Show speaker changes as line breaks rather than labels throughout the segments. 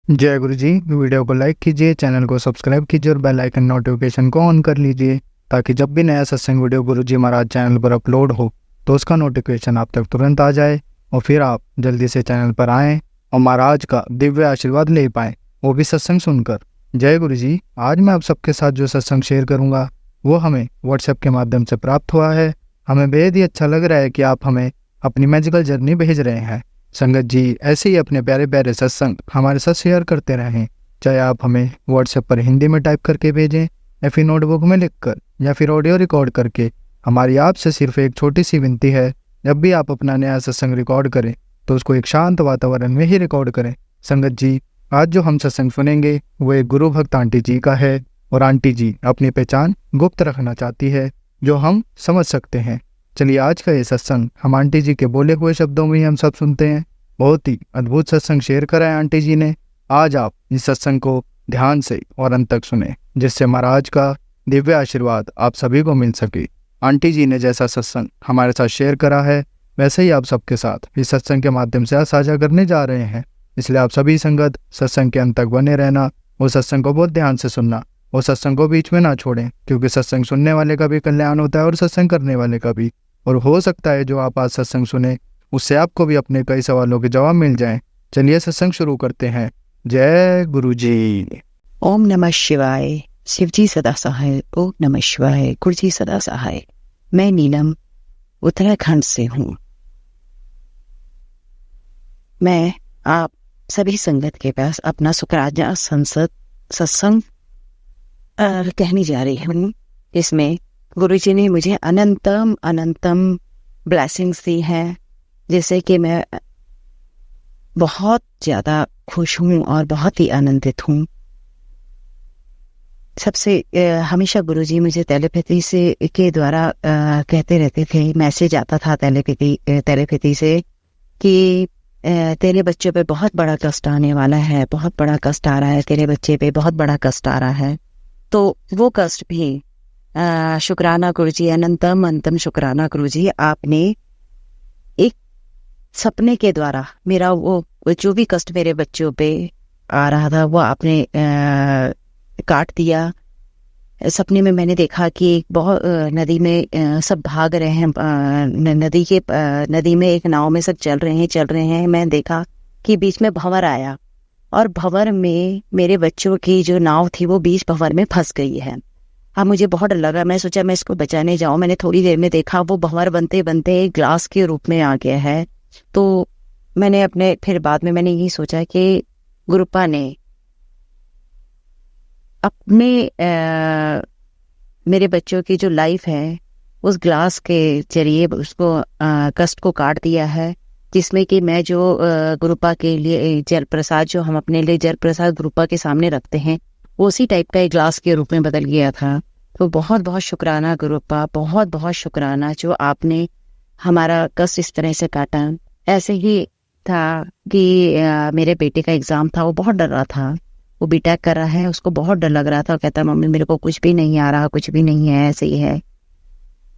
जय गुरु जी। वीडियो को लाइक कीजिए, चैनल को सब्सक्राइब कीजिए और बेल आइकन नोटिफिकेशन को ऑन कर लीजिए ताकि जब भी नया सत्संग वीडियो गुरु जी महाराज चैनल पर अपलोड हो तो उसका नोटिफिकेशन आप तक तुरंत आ जाए और फिर आप जल्दी से चैनल पर आएँ और महाराज का दिव्य आशीर्वाद ले पाएँ, वो भी सत्संग सुनकर। जय गुरु जी। आज मैं आप सबके साथ जो सत्संग शेयर करूँगा वो हमें व्हाट्सएप के माध्यम से प्राप्त हुआ है। हमें बेहद ही अच्छा लग रहा है कि आप हमें अपनी मैजिकल जर्नी भेज रहे हैं। संगत जी ऐसे ही अपने प्यारे प्यारे सत्संग हमारे साथ शेयर करते रहें, चाहे आप हमें व्हाट्सएप पर हिंदी में टाइप करके भेजें या फिर नोटबुक में लिखकर या फिर ऑडियो रिकॉर्ड करके। हमारी आपसे सिर्फ एक छोटी सी विनती है, जब भी आप अपना नया सत्संग रिकॉर्ड करें तो उसको एक शांत वातावरण में ही रिकॉर्ड करें। संगत जी आज जो हम सत्संग सुनेंगे वो एक गुरु भक्त आंटी जी का है और आंटी जी अपनी पहचान गुप्त रखना चाहती है जो हम समझ सकते हैं। चलिए आज का ये सत्संग हम आंटी जी के बोले हुए शब्दों में ही हम सब सुनते हैं। बहुत ही अद्भुत सत्संग शेयर करा है आंटी जी ने। आज आप इस सत्संग को ध्यान से और अंत तक सुने जिससे महाराज का दिव्य आशीर्वाद आप सभी को मिल सके। आंटी जी ने जैसा सत्संग हमारे साथ शेयर करा है वैसे ही आप सबके साथ इस सत्संग के माध्यम से आज साझा करने जा रहे हैं। इसलिए आप सभी संगत सत्संग के अंत तक बने रहना, वो सत्संग को बहुत ध्यान से सुनना, वो सत्संग को बीच में ना छोड़ें, क्योंकि सत्संग सुनने वाले का भी कल्याण होता है और सत्संग करने वाले का भी। और हो सकता है जो आप आज सत्संग सुने उससे आपको भी अपने कई सवालों के जवाब मिल जाएं। चलिए सत्संग शुरू करते हैं। जय गुरु जी।
ओम नमः शिवाय। शिव जी सदा सहाय। ओम नमः शिवाय। गुरु जी सदा सहाय। मैं नीलम उत्तराखंड से हूँ। मैं आप सभी संगत के पास अपना शुक्राना सत्संग कहने जा रही हूँ। इसमें गुरुजी ने मुझे अनंतम ब्लेसिंग्स दी हैं, जिससे कि मैं बहुत ज़्यादा खुश हूँ और बहुत ही आनंदित हूँ। सबसे हमेशा गुरुजी मुझे टेलीपैथी से के द्वारा कहते रहते थे, मैसेज आता था टेलीपैथी से कि तेरे बच्चे पे बहुत बड़ा कष्ट आने वाला है, बहुत बड़ा कष्ट आ रहा है, तेरे बच्चे पे बहुत बड़ा कष्ट आ रहा है। तो वो कष्ट भी शुक्राना गुरुजी, अनंतम शुक्राना गुरुजी, आपने एक सपने के द्वारा मेरा वो जो भी कष्ट मेरे बच्चों पे आ रहा था वो आपने काट दिया। सपने में मैंने देखा कि बहुत नदी में सब भाग रहे हैं, नदी में एक नाव में सब चल रहे हैं। मैं देखा कि बीच में भंवर आया और भंवर में मेरे बच्चों की जो नाव थी वो बीच भंवर में फंस गई है। अब मुझे बहुत डर लगा। मैं सोचा मैं इसको बचाने जाऊं। मैंने थोड़ी देर में देखा वो भंवर बनते बनते ग्लास के रूप में आ गया है। तो मैंने फिर बाद में मैंने यही सोचा कि गुरुपा ने अपने मेरे बच्चों की जो लाइफ है उस ग्लास के जरिए उसको कष्ट को काट दिया है, जिसमें कि मैं जो गुरुपा के लिए जल प्रसाद जो हम अपने लिए जल प्रसाद गुरुपा के सामने रखते हैं उसी टाइप का एक ग्लास के रूप में बदल गया था। तो बहुत बहुत शुक्राना गुरुपा, बहुत बहुत शुक्राना जो आपने हमारा कष्ट इस तरह से काटा। ऐसे ही था कि मेरे बेटे का एग्ज़ाम था, वो बहुत डर रहा था। वो बीटेक कर रहा है, उसको बहुत डर लग रहा था। कहता मम्मी मेरे को कुछ भी नहीं आ रहा, कुछ भी नहीं है, ऐसे ही है।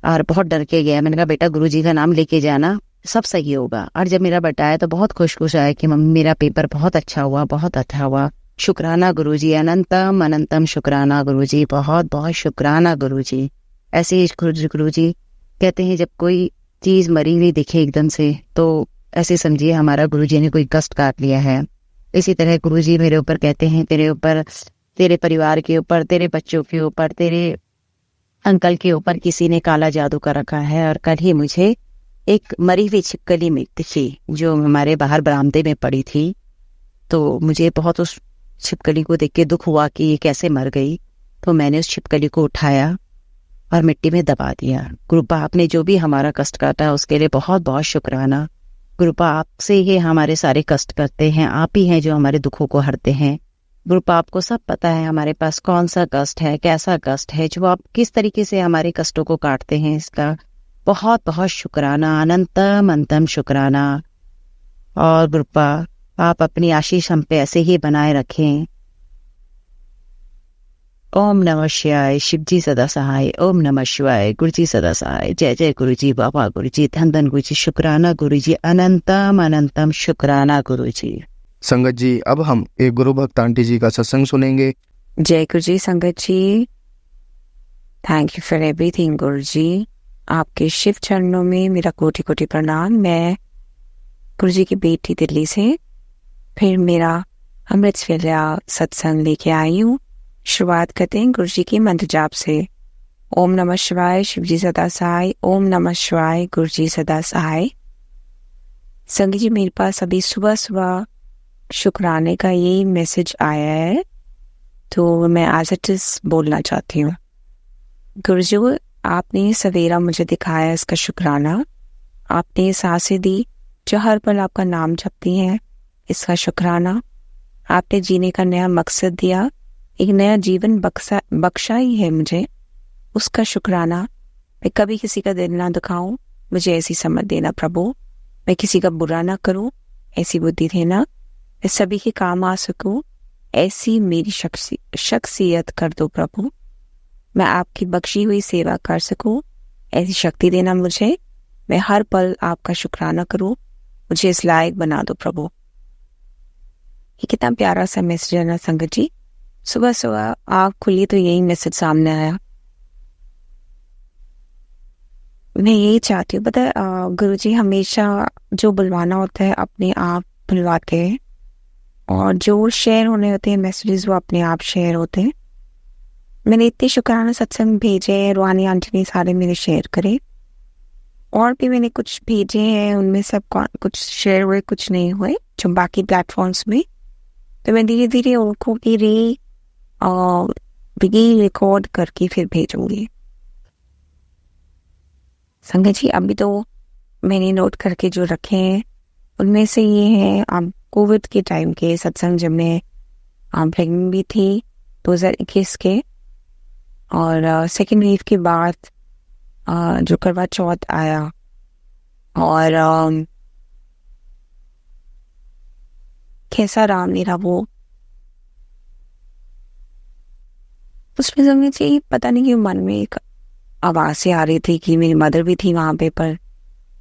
और बहुत डर के गया। मैंने कहा बेटा गुरुजी का नाम लेके जाना, सब सही होगा। और जब मेरा बेटा आया तो बहुत खुश आया कि मम्मी मेरा पेपर बहुत अच्छा हुआ, बहुत अच्छा हुआ। शुक्राना गुरुजी, अनंतम शुक्राना गुरुजी, बहुत बहुत शुक्राना गुरुजी। ऐसे ही गुरुजी कहते हैं जब कोई चीज़ मरी हुई दिखे एकदम से तो ऐसे समझिए हमारा गुरुजी ने कोई कष्ट काट लिया है। इसी तरह गुरुजी मेरे ऊपर कहते हैं तेरे ऊपर, तेरे परिवार के ऊपर, तेरे बच्चों के ऊपर, तेरे अंकल के ऊपर किसी ने काला जादू कर रखा है। और कल ही मुझे एक मरी हुई छिपकली दिखी जो हमारे बाहर बरामदे में पड़ी थी। तो मुझे बहुत उस छिपकली को देख के दुख हुआ कि ये कैसे मर गई। तो मैंने उस छिपकली को उठाया और मिट्टी में दबा दिया। गुरुपा आपने जो भी हमारा कष्ट काटा उसके लिए बहुत बहुत शुक्राना। गुरुपा आपसे ही हमारे सारे कष्ट करते हैं, आप ही हैं जो हमारे दुखों को हरते हैं। गुरुपा आपको सब पता है हमारे पास कौन सा कष्ट है, कैसा कष्ट है, जो आप किस तरीके से हमारे कष्टों को काटते हैं। इसका बहुत बहुत शुक्राना, अनंतम शुक्राना। और गुरुपा आप अपनी आशीष हम पे ऐसे ही बनाए रखें। ओम नमः शिवाय। शिव जी सदा सहाय। ओम नमः शिवाय। गुरु जी सदा सहाय। जय जय गुरु जी, बाबा गुरु जी, धन धन गुरु जी, शुक्राना गुरु जी, अनंतम शुक्राना गुरु जी।
संगत जी, अब हम एक गुरु भक्त आंटी जी का सत्संग सुनेंगे।
जय गुरु जी। संगत जी, थैंक यू फॉर एवरीथिंग गुरु जी। आपके शिव चरणों में मेरा कोटि कोटि प्रणाम। मैं गुरु जी की बेटी दिल्ली से फिर मेरा अमृत वेला सत्संग लेके आई हूँ। शुरुआत करते हैं गुरु जी के मंत्र जाप से। ओम नमः शिवाय, शिव जी सदा सहाय। ओम नमः शिवाय, गुरु जी सदा सहाय। संगत जी, मेरे पास अभी सुबह सुबह शुक्राने का यही मैसेज आया है, तो मैं एज इट इज बोलना चाहती हूँ। गुरु जी, आपने सवेरा मुझे दिखाया इसका शुक्राना। आपने सांसें दी जो हर पल आपका नाम जपती हैं, इसका शुक्राना। आपने जीने का नया मकसद दिया, एक नया जीवन बख्शा ही है मुझे, उसका शुक्राना। मैं कभी किसी का दिल ना दुखाऊं, मुझे ऐसी समझ देना प्रभु। मैं किसी का बुरा ना करूं, ऐसी बुद्धि देना। मैं सभी के काम आ सकूं, ऐसी मेरी शख्सियत कर दो प्रभु। मैं आपकी बख्शी हुई सेवा कर सकूं, ऐसी शक्ति देना मुझे। मैं हर पल आपका शुक्राना करूं, मुझे इस लायक बना दो प्रभु। ये कितना प्यारा सा मैसेज है ना संगत जी। सुबह सुबह आँख खुली तो यही मैसेज सामने आया। मैं यही चाहती हूँ, पता है गुरु जी हमेशा जो बुलवाना होता है अपने आप बुलवाते हैं, और जो शेयर होने होते हैं मैसेजेस वो अपने आप शेयर होते हैं। मैंने इतने शुक्राना सत्संग भेजे, रुहानी आंटी ने सारे मेरे शेयर करे, और भी मैंने कुछ भेजे हैं, उनमें सब कुछ शेयर हुए, कुछ नहीं हुए जो बाकी प्लेटफॉर्म्स में। तो मैं धीरे धीरे उनको भी रिकॉर्ड करके फिर भेजूंगी। संगत जी, अभी तो मैंने नोट करके जो रखे हैं उनमें से ये हैं, अब कोविड के टाइम के सत्संग जब मैं प्रेग्नेंट भी थी 2021 के, और सेकेंड वेव के बाद जो करवा चौथ आया, और कैसा रहा मेरा वो, उसमें समझ चाहिए पता नहीं क्यों मन में एक आवाज से आ रही थी कि मेरी मदर भी थी वहां पे, पर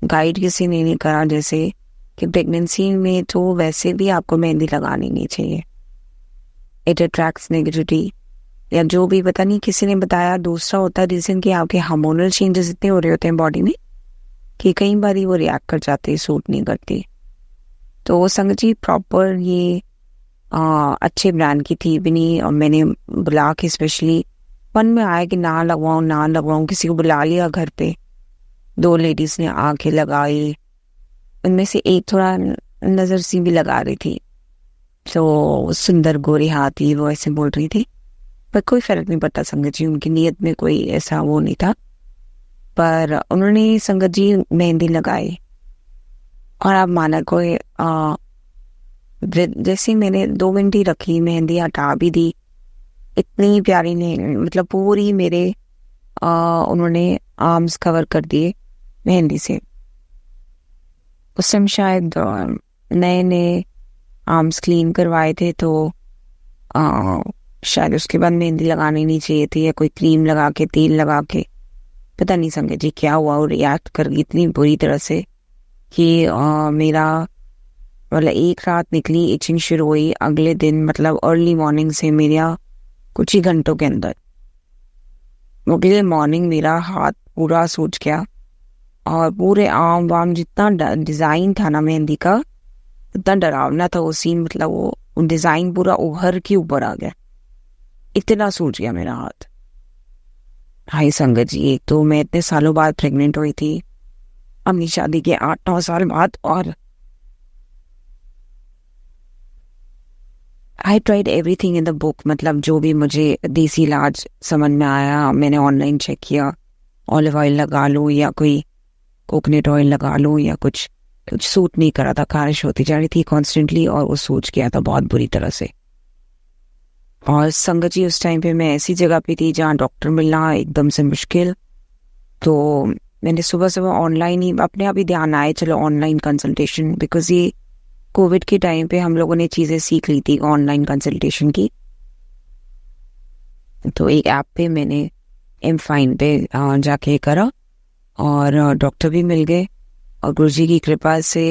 गाइड किसी ने नहीं करा। जैसे कि प्रेगनेंसी में तो वैसे भी आपको मेहंदी लगानी नहीं चाहिए, इट अट्रैक्ट्स नेगेटिविटी, या जो भी पता नहीं किसी ने बताया। दूसरा होता है रीजन कि आपके हार्मोनल चेंजेस इतने हो रहे होते हैं बॉडी में कि कई बार वो रिएक्ट कर जाते हैं, सूट नहीं करती। तो संगत जी प्रॉपर ये अच्छे ब्रांड की थी भी नहीं, और मैंने बुला के स्पेशली मन में आया कि ना लगवाऊं, किसी को बुला लिया घर पे। 2 लेडीज ने आके लगाई, उनमें से एक थोड़ा नजर सी भी लगा रही थी, तो सुंदर गोरी हाथ थी, वो ऐसे बोल रही थी, पर कोई फर्क नहीं पड़ता संगत जी, उनकी नीयत में कोई ऐसा वो नहीं था। पर उन्होंने संगत जी मेहंदी लगाई, और आप माना कोई जैसे मैंने 2 मिनट ही रखी, मेहंदी हटा भी दी, इतनी प्यारी नहीं, मतलब पूरी मेरे उन्होंने आर्म्स कवर कर दिए मेहंदी से। उस टाइम शायद नए नए आर्म्स क्लीन करवाए थे, तो शायद उसके बाद मेहंदी लगानी नहीं चाहिए थी, या कोई क्रीम लगा के, तेल लगा के, पता नहीं संगत जी क्या हुआ, वो रिएक्ट कर गई इतनी बुरी तरह से कि मेरा मतलब एक रात निकली, इचिंग शुरू हुई, अगले दिन मतलब अर्ली मॉर्निंग से मेरा कुछ ही घंटों के अंदर अगले मॉर्निंग मेरा हाथ पूरा सूज गया, और पूरे आर्म वाम जितना डिजाइन था ना मेहंदी का, उतना डरावना था वो सीन, मतलब वो डिजाइन पूरा उभर के ऊपर आ गया, इतना सूज गया मेरा हाथ। हाय संगत जी, एक तो मैं इतने सालों बाद प्रेग्नेंट हुई थी, अपनी शादी के 8-9 साल बाद, और I tried everything in the book, मतलब जो भी मुझे देसी इलाज समझ में आया मैंने ऑनलाइन चेक किया। ऑलिव ऑयल लगा लूँ, या कोई कोकोनट ऑयल लगा लूँ, या कुछ सूट नहीं करा था, खारिश होती जा रही थी कॉन्स्टेंटली, और वो सूज गया था बहुत बुरी तरह से। और संगत जी उस टाइम पे मैं ऐसी जगह पे थी जहाँ डॉक्टर मिलना एकदम से मुश्किल, तो मैंने सुबह सुबह ऑनलाइन ही अपने आप ही ध्यान आए, चलो ऑनलाइन कंसल्टेशन, बिकॉज ये कोविड के टाइम पे हम लोगों ने चीज़ें सीख ली थी ऑनलाइन कंसल्टेशन की। तो एक ऐप पे मैंने M-Find पे जाके करा, और डॉक्टर भी मिल गए, और गुरुजी की कृपा से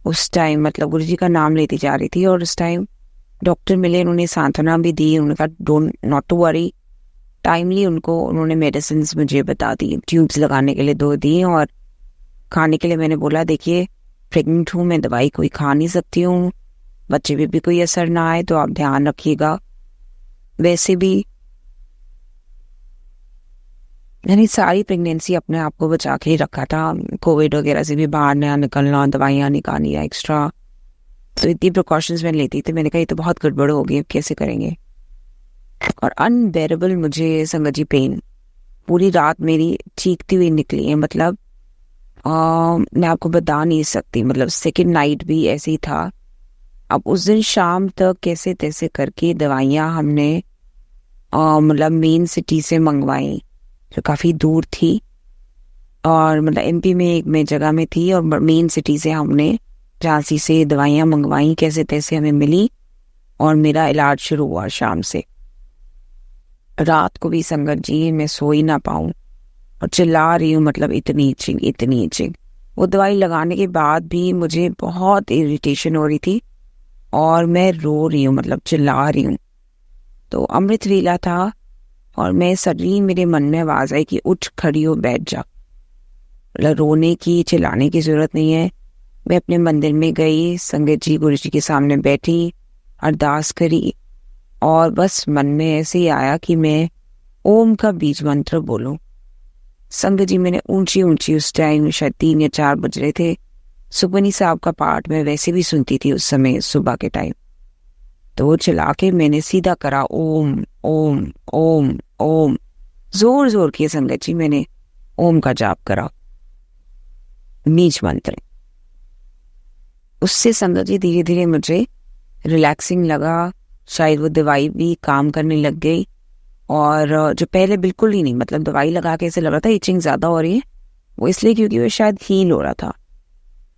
उस टाइम मतलब गुरुजी का नाम लेती जा रही थी, और उस टाइम डॉक्टर मिले, उन्होंने सांत्वना भी दी, उन्होंने कहा don't not to worry. Timely उन्होंने मेडिसिन मुझे बता दी, ट्यूब्स लगाने के लिए 2 दी, और खाने के लिए मैंने बोला देखिए प्रेग्नेंट हूँ, मैं दवाई कोई खा नहीं सकती हूँ, बच्चे पे भी कोई असर ना आए तो आप ध्यान रखिएगा। वैसे भी मैंने सारी प्रेगनेंसी अपने आप को बचा के ही रखा था, कोविड वगैरह से भी बाहर ना निकलना, दवाइयाँ नहीं खानी या एक्स्ट्रा, तो इतनी प्रिकॉशंस मैंने लेती थी। मैंने कहा ये तो बहुत गड़बड़ हो गई, अब कैसे करेंगे। और अनबेरेबल मुझे संगत जी पेन, पूरी रात मेरी चीखती हुई निकली है, मतलब मैं आपको बता नहीं सकती, मतलब सेकेंड नाइट भी ऐसे ही था। अब उस दिन शाम तक कैसे तैसे करके दवाइयाँ हमने मतलब मेन सिटी से मंगवाई, जो काफ़ी दूर थी, और मतलब एमपी में एक में जगह में थी, और मेन सिटी से हमने झांसी से दवाइयाँ मंगवाई, कैसे तैसे हमें मिली, और मेरा इलाज शुरू हुआ शाम से। रात को भी संगत जी मैं सो ही ना पाऊँ, और चिल्ला रही हूँ, मतलब इतनी इचिंग। वो दवाई लगाने के बाद भी मुझे बहुत इरिटेशन हो रही थी, और मैं रो रही हूँ, मतलब चिल्ला रही हूँ। तो अमृत लीला था, और मैं सडनली मेरे मन में आवाज आई कि उठ खड़ी हो, बैठ जा। मतलब रोने की चिल्लाने की जरूरत नहीं है। मैं अपने मंदिर में गई, संगत जी गुरु जी के सामने बैठी, अरदास करी, और बस मन में ऐसे ही आया कि मैं ओम का बीज मंत्र बोलूं। संगत जी मैंने ऊंची उस टाइम शायद 3 या 4 बज रहे थे, सुखमनी साहब का पाठ मैं वैसे भी सुनती थी उस समय सुबह के टाइम, तो वो चला के मैंने सीधा करा ओम ओम ओम ओम, जोर की संगत जी मैंने ओम का जाप करा, बीज मंत्र। उससे संगत जी धीरे धीरे मुझे रिलैक्सिंग लगा, शायद वो दवाई भी काम करने लग गई, और जो पहले बिल्कुल ही नहीं, मतलब दवाई लगा के ऐसे लग रहा था इचिंग ज्यादा हो रही है, वो इसलिए क्योंकि वो शायद हील हो रहा था।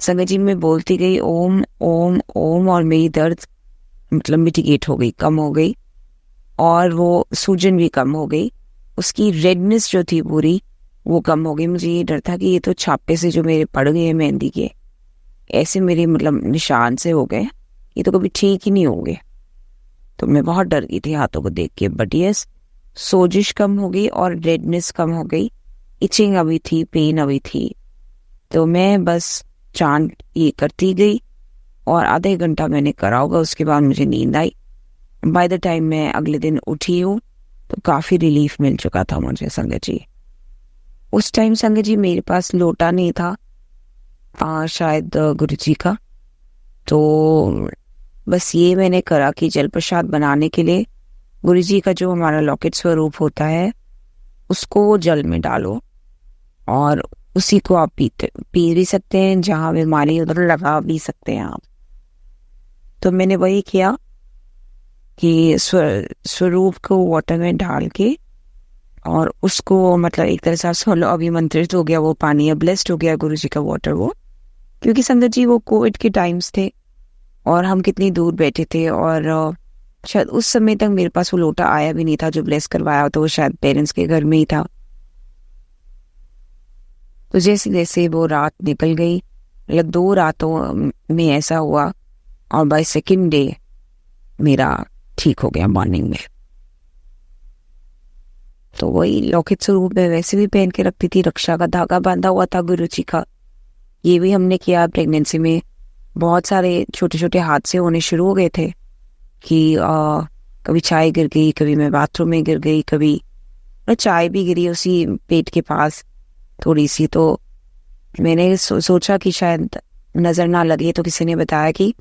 संगत जी मैं बोलती गई ओम ओम ओम, और मेरी दर्द मतलब मिटिगेट हो गई, कम हो गई, और वो सूजन भी कम हो गई, उसकी रेडनेस जो थी पूरी वो कम हो गई। मुझे ये डर था कि ये तो छापे से जो मेरे पड़ गए मेहंदी के, ऐसे मेरे मतलब निशान से हो गए, ये तो कभी ठीक ही नहीं होंगे। तो मैं बहुत डर गई थी हाथों को देख के, बट यस सोजिश कम हो गई और रेडनेस कम हो गई, इचिंग अभी थी, पेन अभी थी। तो मैं बस चांट ये करती गई, और आधे घंटा मैंने करा होगा, उसके बाद मुझे नींद आई। बाय द टाइम मैं अगले दिन उठी हूँ तो काफ़ी रिलीफ मिल चुका था मुझे संगत जी। उस टाइम संगत जी मेरे पास लोटा नहीं था, शायद गुरु जी का, तो बस ये मैंने करा कि जल प्रसाद बनाने के लिए गुरु जी का जो हमारा लौकिक स्वरूप होता है उसको जल में डालो, और उसी को आप पी भी सकते हैं, जहाँ बीमारी उधर लगा भी सकते हैं आप। तो मैंने वही किया कि स्वरूप को वाटर में डाल के, और उसको मतलब एक तरह से सोलो अभिमंत्रित हो गया वो पानी, ब्लेस्ड हो गया गुरु जी का वाटर वो। क्योंकि संगत जी वो कोविड के टाइम्स थे, और हम कितनी दूर बैठे थे, और शायद उस समय तक मेरे पास वो लोटा आया भी नहीं था जो ब्लेस करवाया, तो वो शायद पेरेंट्स के घर में ही था। तो जैसे जैसे वो रात निकल गई, मतलब 2 रातों में ऐसा हुआ, और बाय सेकेंड डे मेरा ठीक हो गया मॉर्निंग में। तो वही लौकिक स्वरूप में वैसे भी पहन के रखती थी, रक्षा का धागा बांधा हुआ था गुरु जी का। ये भी हमने किया प्रेगनेंसी में। बहुत सारे छोटे छोटे हादसे होने शुरू हो गए थे कि कभी चाय गिर गई, कभी मैं बाथरूम में गिर गई, कभी चाय भी गिरी उसी पेट के पास थोड़ी सी। तो मैंने सोचा कि शायद नजर ना लगे, तो किसी ने बताया कि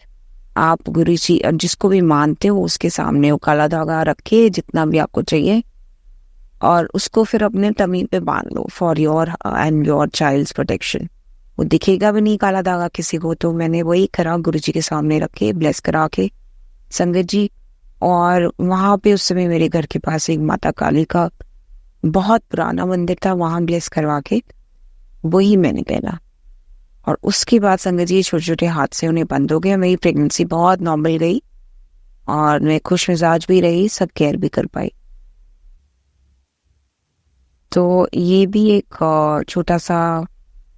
आप गुरु जी जिसको भी मानते हो उसके सामने वो काला धागा रखे जितना भी आपको चाहिए, और उसको फिर अपने टमी पे बांध लो for your and your child's protection. वो दिखेगा भी नहीं काला धागा किसी को। तो मैंने वही करा, गुरु जी के सामने रखे, ब्लेस करा के संगत जी। और वहाँ पे उस समय मेरे घर के पास एक माता काली का बहुत पुराना मंदिर था, वहाँ ब्लेस करवा के वही मैंने पहना। और उसके बाद संगत जी छोटे छोटे हादसे होने बंद हो गए, मेरी प्रेगनेंसी बहुत नॉर्मल गई, और मैं खुश मिजाज भी रही, सब केयर भी कर पाई। तो ये भी एक छोटा सा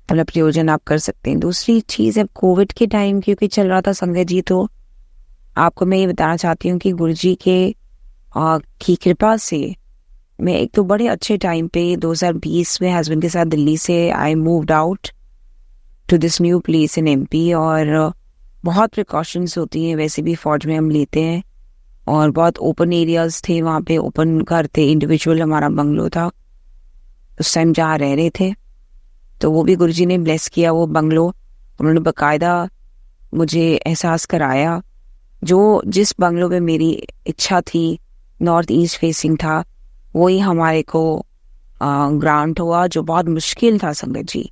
मतलब प्रयोजन आप कर सकते हैं। दूसरी चीज़ है कोविड के टाइम क्योंकि चल रहा था संगत जी, तो आपको मैं ये बताना चाहती हूँ कि गुरु जी की कृपा से मैं एक तो बड़े अच्छे टाइम पे 2020 में हस्बैंड के साथ दिल्ली से I moved out to this new place in MP. और बहुत प्रिकॉशंस होती हैं वैसे भी फौज में हम लेते हैं, और बहुत ओपन एरियाज थे वहाँ पे, ओपन घर थे, इंडिविजुअल हमारा बंगलो था उस टाइम जहाँ रह रहे थे। तो वो भी गुरुजी ने ब्लेस किया वो बंगलो। उन्होंने बकायदा मुझे एहसास कराया जो जिस बंगलो में मेरी इच्छा थी, नॉर्थ ईस्ट फेसिंग था, वही हमारे को ग्रांट हुआ, जो बहुत मुश्किल था संगत जी।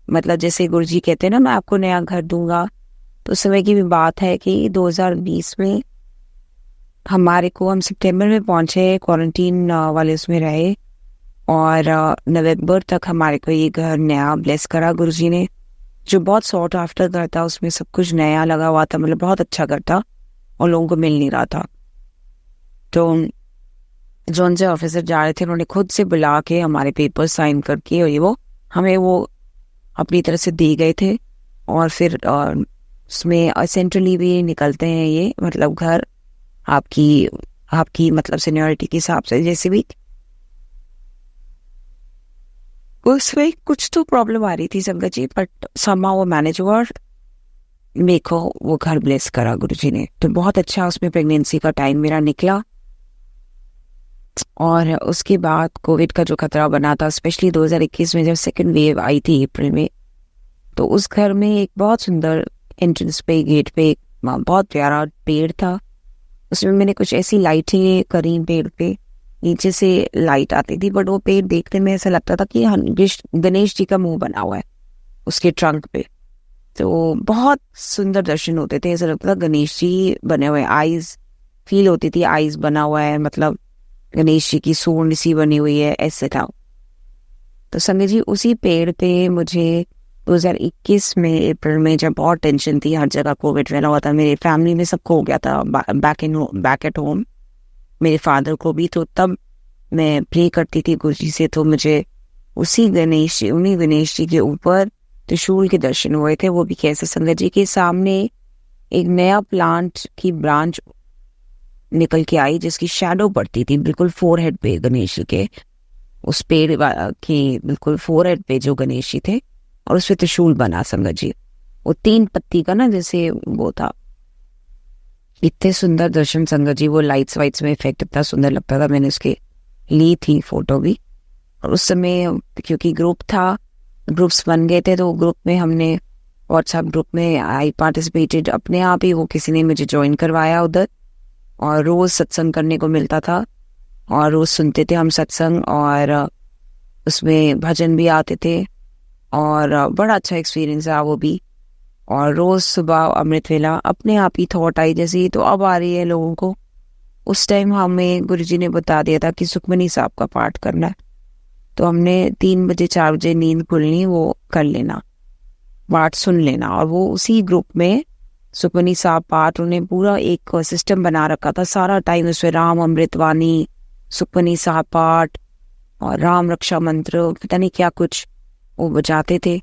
मतलब जैसे गुरुजी कहते हैं ना मैं आपको नया घर दूंगा, तो उस समय की भी बात है कि 2020 में हमारे को, हम सितंबर में पहुंचे, क्वारंटीन वाले उसमें रहे, और नवंबर तक हमारे को ये घर नया ब्लेस करा गुरुजी ने, जो बहुत सॉर्ट आफ्टर घर था, उसमें सब कुछ नया लगा हुआ था, मतलब बहुत अच्छा घर था और लोगों को मिल नहीं रहा था। तो जो उनसे ऑफिसर जा रहे थे उन्होंने खुद से बुला के हमारे पेपर साइन करके और ये वो हमें वो अपनी तरफ से दे गए थे। और फिर उसमें सेंट्रली भी निकलते हैं ये, मतलब घर आपकी आपकी मतलब सीनियरिटी के हिसाब से जैसे भी। उसमें कुछ तो प्रॉब्लम आ रही थी संगत जी, बट somehow वो मैनेज हुआ और मेरे को वो घर ब्लेस करा गुरुजी ने। तो बहुत अच्छा उसमें प्रेगनेंसी का टाइम मेरा निकला। और उसके बाद कोविड का जो खतरा बना था, स्पेशली 2021 में जब सेकंड वेव आई थी अप्रैल में, तो उस घर में एक बहुत सुंदर एंट्रेंस पे, गेट पे एक बहुत प्यारा पेड़ था। उसमें मैंने कुछ ऐसी लाइटें करी पेड़ पे, नीचे से लाइट आती थी, बट वो पेड़ देखने में ऐसा लगता था कि गणेश जी का मुंह बना हुआ है उसके ट्रंक पे। तो बहुत सुंदर दर्शन होते थे, ऐसा लगता था गणेश जी बने हुए, आईज फील होती थी, आईज बना हुआ है, मतलब गणेश जी की सूंड सी बनी हुई है, ऐसे था। तो संगत जी उसी पेड़ पे मुझे 2021 में अप्रैल में, जब बहुत टेंशन थी, हर जगह कोविड फैला हुआ था, मेरे फैमिली में सबको हो गया था, बैक एट होम मेरे फादर को भी, तो तब मैं प्रे करती थी गुरुजी से, तो मुझे उन्हीं गणेश जी के ऊपर त्रिशूल के दर्शन हुए थे। वो भी कैसे संगत जी के सामने एक नया प्लांट की ब्रांच निकल के आई जिसकी शैडो पड़ती थी बिल्कुल फोरहेड पे गणेश जी के, उस पेड़ के बिल्कुल फोरहेड पे जो गणेश जी थे, और उस पे त्रिशूल बना संगत जी, वो 3 पत्ती का ना जैसे वो था। इतने सुंदर दर्शन संगत जी, वो लाइट्स वाइट्स में इफेक्ट इतना सुंदर लगता था। मैंने उसके ली थी फोटो भी, और उस समय क्योंकि ग्रुप था, ग्रुप्स बन गए थे, तो ग्रुप में हमने व्हाट्सएप ग्रुप में आई पार्टिसिपेटेड अपने आप ही, वो किसी ने मुझे ज्वाइन करवाया उधर, और रोज सत्संग करने को मिलता था, और रोज सुनते थे हम सत्संग, और उसमें भजन भी आते थे, और बड़ा अच्छा एक्सपीरियंस रहा वो भी। और रोज सुबह अमृत वेला अपने आप ही थॉट आई, जैसे ही तो अब आ रही है लोगों को, उस टाइम हमें गुरुजी ने बता दिया था कि सुखमनी साहब का पाठ करना है, तो हमने 3 बजे 4 बजे नींद खुलनी वो कर लेना, पाठ सुन लेना। और वो उसी ग्रुप में सुखमनी साहब पाठ, उन्हें पूरा एक सिस्टम बना रखा था, सारा टाइम उसमें राम अमृतवाणी, सुखमनी साहब पाठ और राम रक्षा मंत्र, पता नहीं क्या कुछ वो बजाते थे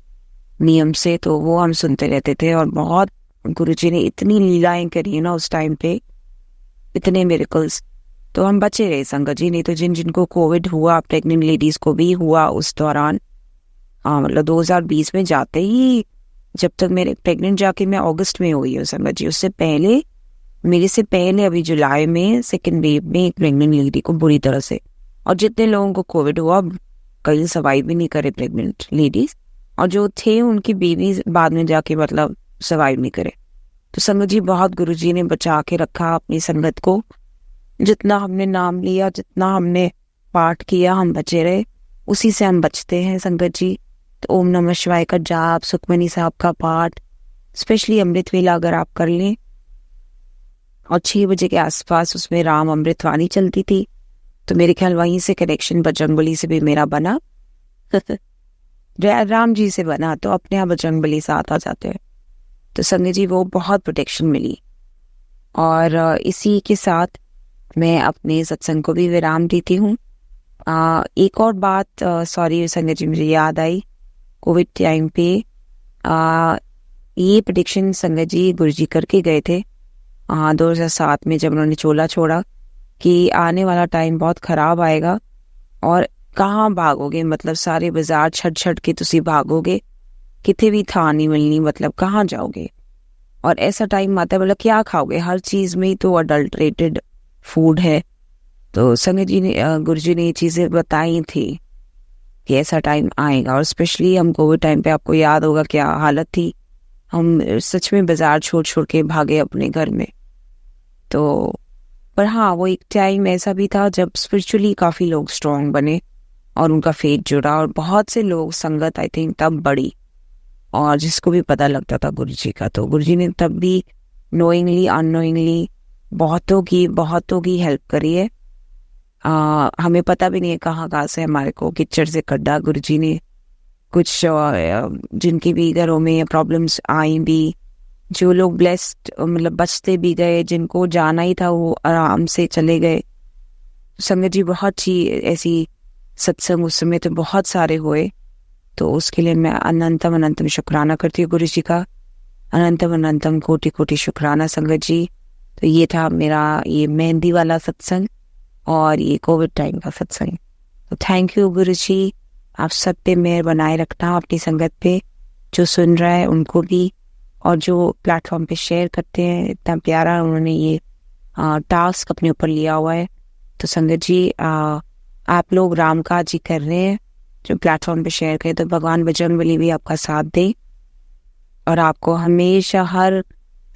नियम से, तो वो हम सुनते रहते थे। और बहुत गुरुजी ने इतनी लीलाएं करी ना उस टाइम पे, इतने मिरेकल्स, तो हम बचे रहे संगत जी। नहीं तो जिनको कोविड हुआ, प्रेग्नेंट लेडीज को भी हुआ उस दौरान, मतलब 2020 में जाते ही, जब तक मेरे प्रेग्नेंट जाके मैं अगस्त में हुई हूँ संगत जी, उससे पहले मेरे से पहले अभी जुलाई में सेकेंड वेव में एक प्रेग्नेंट लेडी को बुरी तरह से, और जितने लोगों को कोविड हुआ कई सर्वाइव भी नहीं करे प्रेग्नेंट लेडीज, और जो थे उनकी बेबी बाद में जाके मतलब सर्वाइव नहीं करे। तो संगत जी बहुत गुरुजी ने बचा के रखा अपनी संगत को, जितना हमने नाम लिया, जितना हमने पाठ किया, हम बचे रहे, उसी से हम बचते हैं संगत जी। तो ओम नमः शिवाय का जाप, सुखमनी साहब का पाठ, स्पेशली अमृत वेला अगर आप कर लें, और 6 बजे के आसपास उसमें राम अमृतवाणी चलती थी, तो मेरे ख्याल वहीं से कनेक्शन बजरंगबली से भी मेरा बना राम जी से बना, तो अपने यहाँ बजरंगबली साथ आ जाते हैं। तो संगत जी वो बहुत प्रोटेक्शन मिली। और इसी के साथ मैं अपने सत्संग को भी विराम देती हूँ। एक और बात सॉरी संगत जी मुझे याद आई, कोविड टाइम पे ये प्रेडिक्शन संगत जी गुरुजी करके गए थे 2007 में, जब उन्होंने चोला छोड़ा कि आने वाला टाइम बहुत खराब आएगा और कहाँ भागोगे, मतलब सारे बाजार छट छट के तुसी भागोगे, कितने भी थां नहीं मिलनी, मतलब कहाँ जाओगे। और ऐसा टाइम आता है मतलब क्या खाओगे, हर चीज़ में तो अडल्ट्रेटेड फूड है। तो संगत जी ने गुरुजी ने ये चीज़ें बताई थी कि ऐसा टाइम आएगा। और स्पेशली हम कोविड टाइम पे, आपको याद होगा क्या हालत थी, हम सच में बाजार छोड़ छोड़ के भागे अपने घर में। तो पर हाँ, वो एक टाइम ऐसा भी था जब स्पिरिचुअली काफ़ी लोग स्ट्रॉन्ग बने और उनका फेथ जुड़ा, और बहुत से लोग संगत आई थिंक तब बढ़ी, और जिसको भी पता लगता था गुरुजी का। तो गुरुजी ने तब भी नोइंगली अननोइंगली बहुतों की हेल्प करी है। हमें पता भी नहीं है कहाँ कहाँ से हमारे को किच्चर से कड्डा गुरुजी ने। कुछ जिनके भी घरों में प्रॉब्लम्स आई भी, जो लोग ब्लेस्ड मतलब बचते भी गए, जिनको जाना ही था वो आराम से चले गए। संगत जी बहुत ही ऐसी सत्संग उस समय तो बहुत सारे हुए। तो उसके लिए मैं अनंतम शुक्राना करती हूँ गुरु जी का, अनंतम कोटि कोटि शुक्राना संगत जी। तो ये था मेरा ये मेहंदी वाला सत्संग और ये कोविड टाइम का सत्संग। तो थैंक यू गुरु जी, आप सब पे मेहर बनाए रखना, अपनी संगत पे, जो सुन रहा है उनको भी, और जो प्लेटफॉर्म पे शेयर करते हैं। इतना प्यारा उन्होंने ये टास्क अपने ऊपर लिया हुआ है। तो संगत जी आप लोग राम काज जी कर रहे हैं जो प्लेटफॉर्म पे शेयर करें, तो भगवान बजरंगबली भी आपका साथ दे और आपको हमेशा हर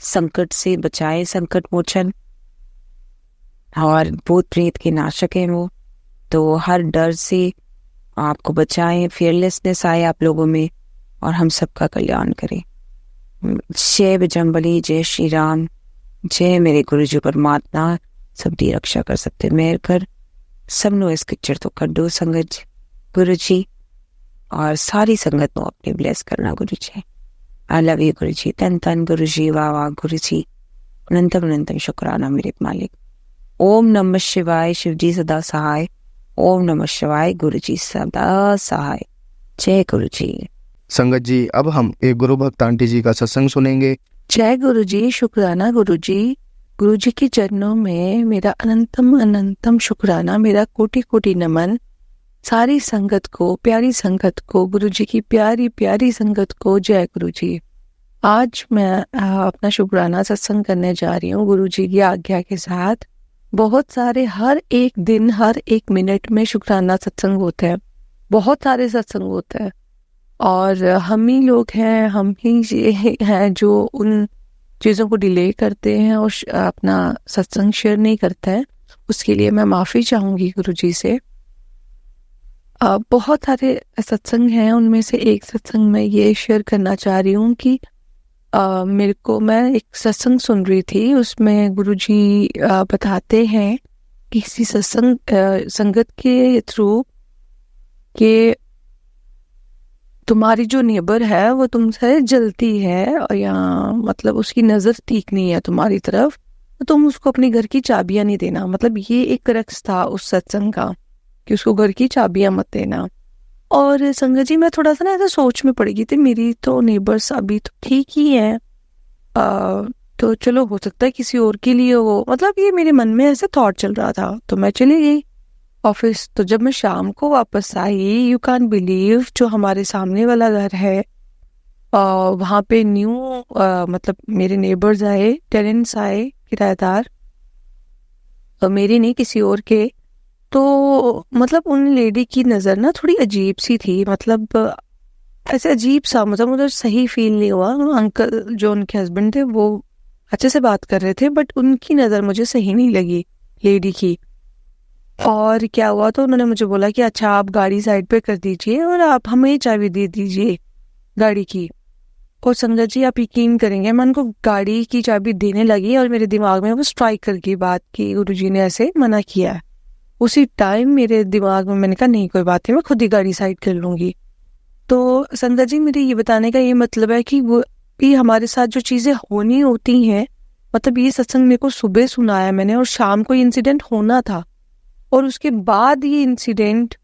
संकट से बचाए, संकट मोचन, और भूत प्रेत के नाशक हैं वो। तो हर डर से आपको बचाएं, फियरलेसनेस आए आप लोगों में, और हम सबका कल्याण करें। जय बजरंगबली, जय श्री राम, जय मेरे गुरु जी परमात्मा, सबकी रक्षा कर सकते मेहर कर, सब नो इस किच्चर तो कर दो संगत गुरु जी, और सारी संगत को अपने ब्लेस करना गुरु जी। आई लव यू गुरु जी, तन तन गुरु जी, वाह वाह गुरु जी, अनंतम शुक्राना मेरे मालिक। ओम नमः शिवाय, शिव जी सदा सहाय। ओम नमः शिवाय, गुरु जी सदा सहाय। जय गुरु जी।
संगत जी, अब हम एक गुरु भक्त आंटी जी का सत्संग सुनेंगे।
जय गुरु जी, शुक्राना गुरु जी। गुरु जी के चरणों में मेरा अनंतम शुक्राना, मेरा कोटि कोटि नमन। सारी संगत को, प्यारी संगत को, गुरु जी की प्यारी प्यारी संगत को जय गुरु जी। आज मैं अपना शुक्राना सत्संग करने जा रही हूँ गुरु जी की आज्ञा के साथ। बहुत सारे हर एक दिन हर एक मिनट में शुक्राना सत्संग होते हैं, बहुत सारे सत्संग होते हैं, और हम ही लोग हैं, हम ही हैं जो उन चीज़ों को डिले करते हैं और अपना सत्संग शेयर नहीं करते हैं। उसके लिए मैं माफ़ी चाहूँगी गुरु जी से। बहुत सारे सत्संग हैं, उनमें से एक सत्संग मैं ये शेयर करना चाह रही हूँ कि मैं एक सत्संग सुन रही थी, उसमें गुरुजी बताते हैं किसी संगत के थ्रू कि तुम्हारी जो नेबर है वो तुमसे जलती है, और या मतलब उसकी नज़र ठीक नहीं है तुम्हारी तरफ, तो तुम उसको अपने घर की चाबियां नहीं देना। मतलब ये एक रक्स था उस सत्संग का कि उसको घर की चाबियां मत देना। और संगत जी, मैं थोड़ा सा ना ऐसा सोच में पड़ गई थी, मेरी तो नेबर्स अभी तो ठीक ही है, तो चलो हो सकता है किसी और के लिए हो, मतलब ये मेरे मन में ऐसा थॉट चल रहा था। तो मैं चली गई ऑफिस। तो जब मैं शाम को वापस आई, यू कैन बिलीव, जो हमारे सामने वाला घर है वहाँ पे न्यू मतलब मेरे नेबर्स आए, टेनेंट्स आए, किराएदार, मेरे नहीं किसी और के। तो मतलब उन लेडी की नज़र ना थोड़ी अजीब सी थी, मतलब ऐसे अजीब सा, मतलब मुझे सही फील नहीं हुआ। अंकल जो उनके हस्बैंड थे वो अच्छे से बात कर रहे थे, बट उनकी नज़र मुझे सही नहीं लगी लेडी की। और क्या हुआ, तो उन्होंने मुझे बोला कि अच्छा आप गाड़ी साइड पे कर दीजिए और आप हमें चाबी दे दीजिए गाड़ी की। और संगत जी, आप यकीन करेंगे, मैं उनको गाड़ी की चाबी देने लगी और मेरे दिमाग में वो स्ट्राइक कर गई बात कि गुरुजी ने ऐसे मना किया है। उसी टाइम मेरे दिमाग में मैंने कहा नहीं कोई बात नहीं, मैं खुद ही गाड़ी साइड कर लूँगी। तो संगत जी, मेरे ये बताने का ये मतलब है कि वो भी हमारे साथ जो चीज़ें होनी होती हैं, मतलब ये सत्संग मेरे को सुबह सुनाया मैंने और शाम को इंसिडेंट होना था, और उसके बाद ये इंसिडेंट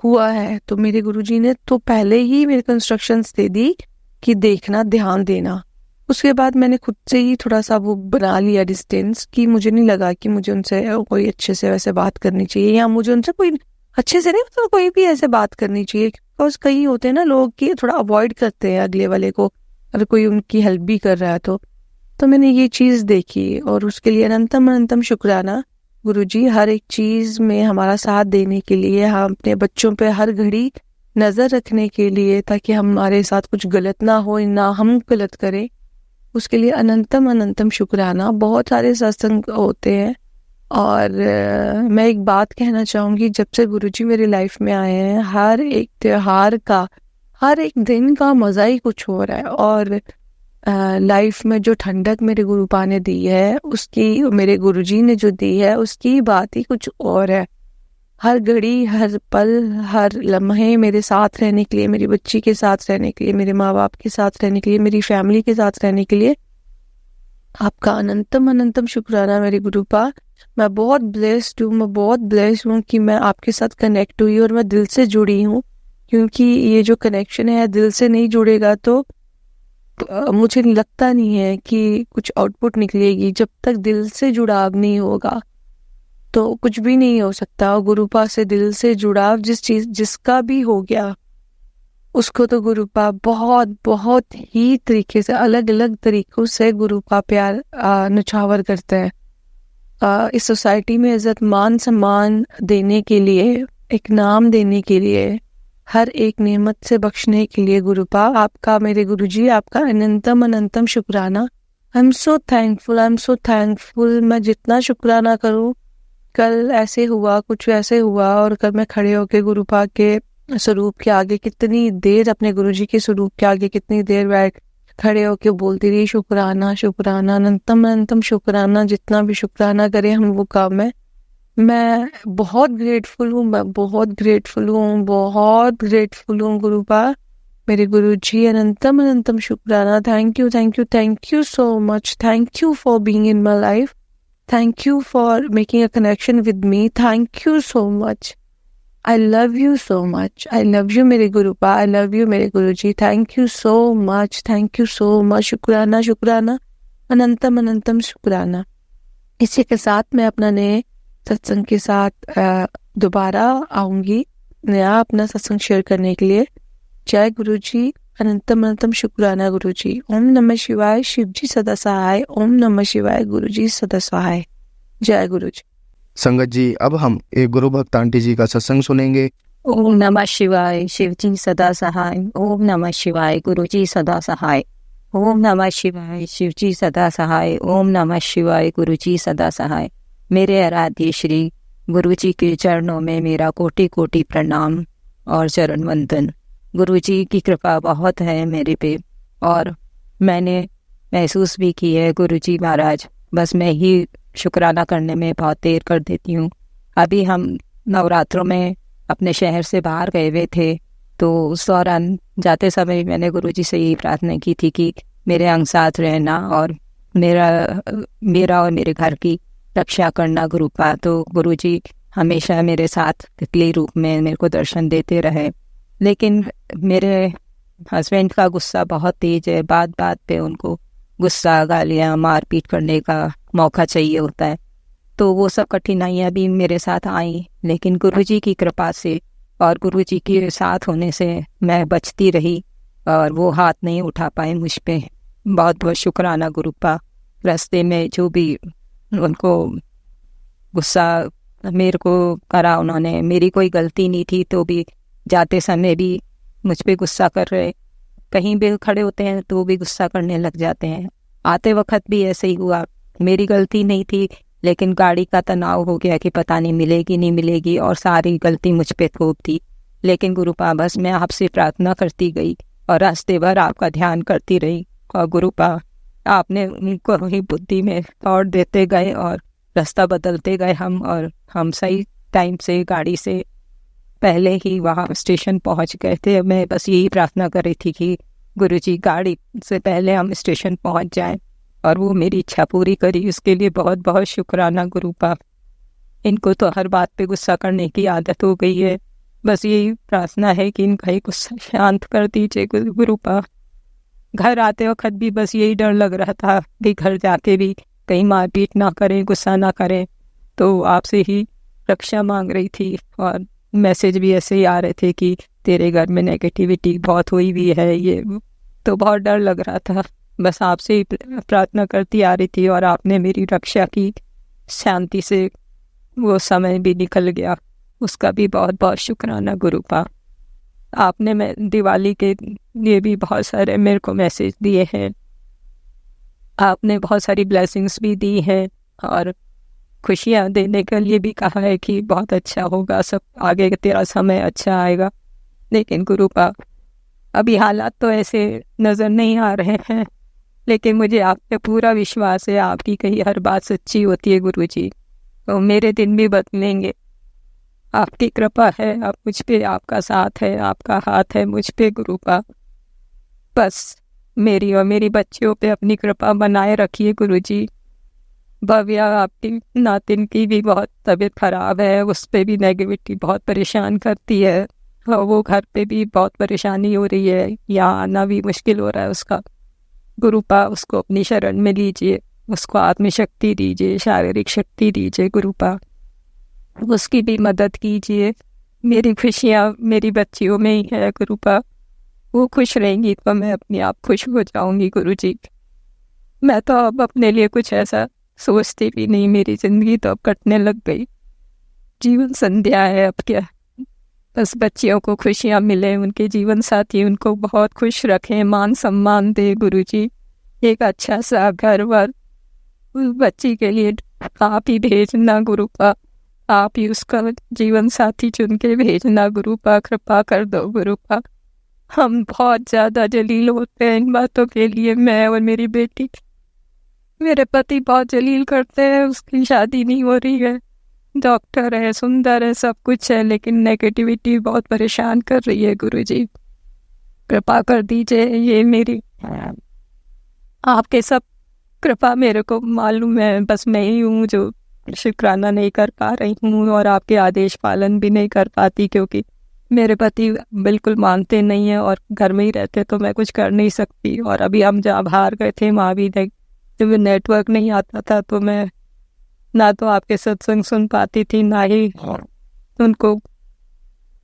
हुआ है तो मेरे गुरुजी ने तो पहले ही मेरे को इंस्ट्रक्शंस दे दी कि देखना, ध्यान देना। उसके बाद मैंने खुद से ही थोड़ा सा वो बना लिया डिस्टेंस, कि मुझे नहीं लगा कि मुझे उनसे कोई अच्छे से वैसे बात करनी चाहिए, या मुझे उनसे कोई अच्छे से नहीं, मतलब कोई भी ऐसे बात करनी चाहिए। बिकॉज कई होते हैं ना लोग कि थोड़ा अवॉइड करते हैं अगले वाले को, अगर कोई उनकी हेल्प भी कर रहा है तो मैंने ये चीज़ देखी, और उसके लिए अनंतम अनंतम शुक्राना गुरुजी, हर एक चीज़ में हमारा साथ देने के लिए, हम अपने बच्चों पे हर घड़ी नज़र रखने के लिए, ताकि हमारे साथ कुछ गलत ना हो, ना हम गलत करें, उसके लिए अनंतम अनंतम शुक्राना। बहुत सारे सत्संग होते हैं, और मैं एक बात कहना चाहूँगी, जब से गुरुजी मेरी लाइफ में आए हैं, हर एक त्योहार का, हर एक दिन का मज़ा ही कुछ हो रहा है। और लाइफ में जो ठंडक मेरे गुरुपा ने दी है, उसकी, मेरे गुरुजी ने जो दी है, उसकी बात ही कुछ और है। हर घड़ी, हर पल, हर लम्हे मेरे साथ रहने के लिए, मेरी बच्ची के साथ रहने के लिए, मेरे माँ बाप के साथ रहने के लिए, मेरी फैमिली के साथ रहने के लिए आपका अनंतम अनंतम शुक्राना मेरे गुरुपा। मैं बहुत ब्लेस्ड हूँ, मैं बहुत ब्लेस्ड हूँ कि मैं आपके साथ कनेक्ट हुई, और मैं दिल से जुड़ी हूँ, क्योंकि ये जो कनेक्शन है, दिल से नहीं जुड़ेगा तो मुझे लगता नहीं है कि कुछ आउटपुट निकलेगी। जब तक दिल से जुड़ाव नहीं होगा तो कुछ भी नहीं हो सकता। और गुरुपा से दिल से जुड़ाव जिसका भी हो गया, उसको तो गुरुपा बहुत बहुत ही तरीके से, अलग अलग तरीकों से गुरुपा प्यार न्यौछावर करते हैं। इस सोसाइटी में इज्जत, मान, सम्मान देने के लिए, एक नाम देने के लिए, हर एक नेमत से बख्शने के लिए गुरुपा, आपका, मेरे गुरुजी, आपका अनंतम अनंतम शुक्राना। I am so thankful, I am so thankful. मैं जितना शुक्राना करूँ, कल ऐसे हुआ, कुछ ऐसे हुआ, और कल मैं खड़े होके गुरुपा के स्वरूप के आगे कितनी देर, अपने गुरुजी के स्वरूप के आगे कितनी देर बैठ खड़े होके बोलती रही, शुक्राना शुक्राना, अनंतम अनंतम शुक्राना। जितना भी शुक्राना करें हम वो काम है। मैं बहुत ग्रेटफुल हूँ, मैं बहुत ग्रेटफुल हूँ, बहुत ग्रेटफुल हूँ गुरुपा, मेरे गुरुजी, अनंतम अनंतम शुक्राना। Thank you, thank you, thank you so much. Thank you for being in my life, thank you for making a connection with me, thank you so much. I love you so much, I love you मेरे Gurupa, I love you मेरे Guruji, thank you so much, thank you so much. शुक्राना शुक्राना, अनंतम अनंतम शुक्राना। इसी के साथ मैं अपना नए सत्संग के साथ दोबारा आऊंगी, नया अपना सत्संग शेयर करने के लिए। जय गुरुजी, अनंतम अनंतम शुक्राना गुरुजी। ओम नमः शिवाय, शिव जी सदा सहाय। ओम नमः शिवाय, गुरुजी सदा सहाय। जय गुरुजी।
संगत जी, अब हम एक गुरु भक्त आंटी जी का सत्संग सुनेंगे।
ओम नमः शिवाय, शिव जी सदा सहाय। ओम नमः शिवाय, गुरु जी सदा सहाय। ओम नमः शिवाय, शिव जी सदा सहाय। ओम नमः शिवाय, गुरु जी सदा सहाय। मेरे आराध्य श्री गुरु जी के चरणों में मेरा कोटि कोटि प्रणाम और चरण वंदन। गुरु जी की कृपा बहुत है मेरे पे, और मैंने महसूस भी की है गुरु जी महाराज, बस मैं ही शुक्राना करने में बहुत देर कर देती हूँ। अभी हम नवरात्रों में अपने शहर से बाहर गए हुए थे, तो उस दौरान जाते समय मैंने गुरुजी से यही प्रार्थना की थी कि मेरे अंग साथ रहना और मेरा और मेरे घर की रक्षा करना गुरुपा। तो गुरुजी हमेशा मेरे साथ तितली रूप में मेरे को दर्शन देते रहे। लेकिन मेरे हस्बैंड का गुस्सा बहुत तेज है, बात बात पे उनको गुस्सा, गालियाँ, मारपीट करने का मौका चाहिए होता है। तो वो सब कठिनाइयाँ भी मेरे साथ आई, लेकिन गुरुजी की कृपा से और गुरुजी के साथ होने से मैं बचती रही और वो हाथ नहीं उठा पाए मुझ पे। बहुत बहुत शुक्राना गुरुपा। रास्ते में जो भी उनको गुस्सा मेरे को करा उन्होंने, मेरी कोई गलती नहीं थी, तो भी जाते समय भी मुझ पे गुस्सा कर रहे। कहीं भी खड़े होते हैं तो भी गुस्सा करने लग जाते हैं। आते वक्त भी ऐसे ही हुआ, मेरी गलती नहीं थी, लेकिन गाड़ी का तनाव हो गया कि पता नहीं मिलेगी नहीं मिलेगी, और सारी गलती मुझ पे थोप दी। लेकिन गुरुपा बस मैं आपसे प्रार्थना करती गई और रास्ते भर आपका ध्यान करती रही, और गुरुपा आपने उनको ही बुद्धि में थॉट देते गए और रास्ता बदलते गए और हम सही टाइम से गाड़ी से पहले ही वहाँ स्टेशन पहुँच गए थे। मैं बस यही प्रार्थना कर रही थी कि गुरुजी गाड़ी से पहले हम स्टेशन पहुँच जाएं, और वो मेरी इच्छा पूरी करी। उसके लिए बहुत बहुत शुक्राना गुरुपा। इनको तो हर बात पे गुस्सा करने की आदत हो गई है,
बस यही प्रार्थना है कि इनका ही गुस्सा शांत कर दीजिए गुरुपा। घर आते वक्त भी बस यही डर लग रहा था कि घर जाके भी कहीं मारपीट ना करें, गुस्सा ना करें, तो आपसे ही रक्षा मांग रही थी। और मैसेज भी ऐसे ही आ रहे थे कि तेरे घर में नेगेटिविटी बहुत हुई हुई है, ये तो बहुत डर लग रहा था। बस आपसे ही प्रार्थना करती आ रही थी और आपने मेरी रक्षा की, शांति से वो समय भी निकल गया। उसका भी बहुत बहुत शुक्राना गुरुपा। आपने मैं दिवाली के लिए भी बहुत सारे मेरे को मैसेज दिए हैं, आपने बहुत सारी ब्लेसिंग्स भी दी हैं और खुशियाँ देने के लिए भी कहा है कि बहुत अच्छा होगा, सब आगे तेरा समय अच्छा आएगा। लेकिन गुरुपा अभी हालात तो ऐसे नज़र नहीं आ रहे हैं, लेकिन मुझे आप पे पूरा विश्वास है, आपकी कही हर बात सच्ची होती है गुरुजी। तो मेरे दिन भी बदलेंगे, आपकी कृपा है, आप मुझ पे, आपका साथ है, आपका हाथ है मुझ पे गुरुपा। बस मेरी और मेरी बच्चियों पे अपनी कृपा बनाए रखिए गुरुजी। भव्या आपकी नातिन की भी बहुत तबीयत खराब है, उस पे भी नेगेटिविटी बहुत परेशान करती है और वो घर पे भी बहुत परेशानी हो रही है, यहाँ आना भी मुश्किल हो रहा है उसका। गुरुपा उसको अपनी शरण में लीजिए, उसको आत्मशक्ति दीजिए, शारीरिक शक्ति दीजिए गुरुपा, उसकी भी मदद कीजिए। मेरी खुशियाँ मेरी बच्चियों में ही है गुरुपा, वो खुश रहेंगी तो मैं अपने आप खुश हो जाऊंगी गुरुजी। मैं तो अब अपने लिए कुछ ऐसा सोचती भी नहीं, मेरी जिंदगी तो अब कटने लग गई, जीवन संध्या है अब क्या। बस बच्चियों को खुशियाँ मिले, उनके जीवन साथी उनको बहुत खुश रखें, मान सम्मान दे गुरुजी। एक अच्छा सा घर वर उस बच्ची के लिए आप ही भेजना गुरुपा, आप ही उसका जीवन साथी चुन के भेजना गुरुपा, कृपा कर दो गुरुपा। हम बहुत ज़्यादा जलील होते हैं इन बातों के लिए, मैं और मेरी बेटी। मेरे पति बहुत जलील करते हैं, उसकी शादी नहीं हो रही है, डॉक्टर है, सुंदर है, सब कुछ है, लेकिन नेगेटिविटी बहुत परेशान कर रही है गुरुजी। कृपा कर दीजिए, ये मेरी आपके सब कृपा मेरे को मालूम है, बस मैं ही हूँ जो शुक्राना नहीं कर पा रही हूँ और आपके आदेश पालन भी नहीं कर पाती, क्योंकि मेरे पति बिल्कुल मानते नहीं है और घर में ही रहते तो मैं कुछ कर नहीं सकती। और अभी हम जहाँ बाहर गए थे वहाँ भी जब नेटवर्क नहीं आता था तो मैं ना तो आपके सत्संग सुन पाती थी, ना ही उनको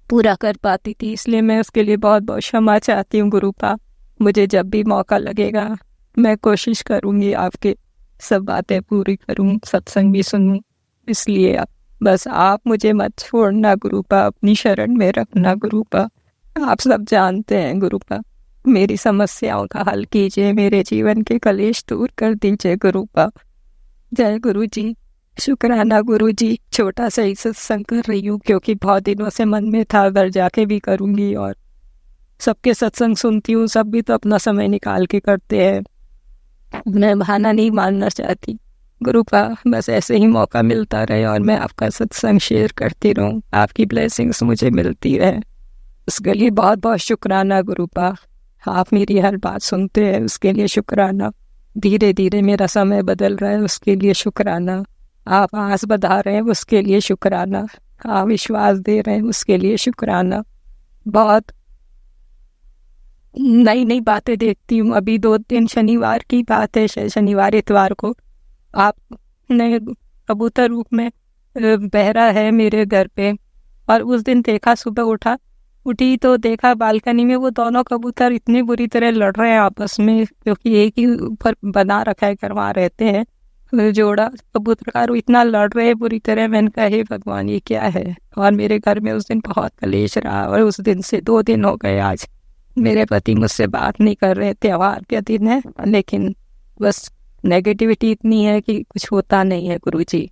पूरा कर पाती थी, इसलिए मैं उसके लिए बहुत बहुत क्षमा चाहती हूँ गुरुपा। मुझे जब भी मौका लगेगा मैं कोशिश करूँगी आपके सब बातें पूरी करूँ, सत्संग भी सुनूँ, इसलिए बस आप मुझे मत छोड़ना गुरुपा, अपनी शरण में रखना गुरुपा। आप सब जानते हैं गुरुपा, मेरी समस्याओं का हल कीजिए, मेरे जीवन के कलेश दूर कर दीजिए गुरुपा। जय गुरु जी। शुक्राना गुरु जी, छोटा सा ही सत्संग कर रही हूँ क्योंकि बहुत दिनों से मन में था, घर जाके भी करूँगी और सबके सत्संग सुनती हूँ, सब भी तो अपना समय निकाल के करते हैं, मैं बहाना नहीं मानना चाहती गुरुपा। बस ऐसे ही मौका मिलता रहे और मैं आपका सत्संग शेयर करती रहूँ, आपकी ब्लेसिंग्स मुझे मिलती रहे, उसके लिए बहुत बहुत शुक्राना गुरुपा। आप मेरी हर बात सुनते हैं, उसके लिए शुक्राना। धीरे धीरे मेरा समय बदल रहा है, उसके लिए शुक्राना। आप आस बधा रहे हैं, उसके लिए शुक्राना। आप विश्वास दे रहे हैं, उसके लिए शुक्राना। बहुत नई नई बातें देखती हूँ, अभी 2 दिन शनिवार की बात है, शनिवार इतवार को आपने कबूतर रूप में बहरा है मेरे घर पे, और उस दिन देखा, सुबह उठी तो देखा बालकनी में वो दोनों कबूतर इतनी बुरी तरह लड़ रहे हैं आपस में, क्योंकि एक ही ऊपर बना रखा है, करवा रहते हैं जोड़ा कबूतरकार, इतना लड़ रहे हैं बुरी तरह। मैंने कहा हे भगवान ये क्या है। और मेरे घर में उस दिन बहुत कलेश रहा और उस दिन से 2 दिन हो गए आज मेरे पति मुझसे बात नहीं कर रहे। त्योहार के दिन है लेकिन बस नेगेटिविटी इतनी है कि कुछ होता नहीं है गुरुजी।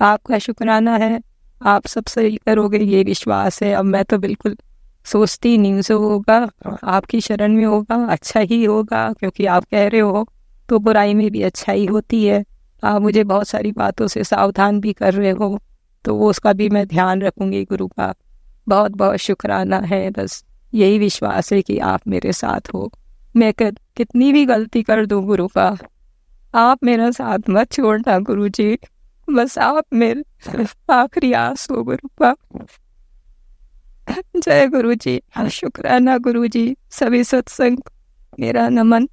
आपका शुक्राना है, आप सब सही करोगे ये विश्वास है। अब मैं तो बिल्कुल सोचती नहीं जो होगा आपकी शरण में होगा, अच्छा ही होगा, क्योंकि आप कह रहे हो तो बुराई में भी अच्छाई होती है। आप मुझे बहुत सारी बातों से सावधान भी कर रहे हो, तो वो उसका भी मैं ध्यान रखूंगी गुरु का। बहुत बहुत शुक्राना है, बस यही विश्वास है कि आप मेरे साथ हो। मैं कितनी भी गलती कर दूं गुरु का, आप मेरा साथ मत छोड़ना गुरु जी। बस आप मेरे आखिरी आस हो गुरु का। जय गुरु जी, शुक्राना गुरु जी। सभी सत्संग मेरा नमन,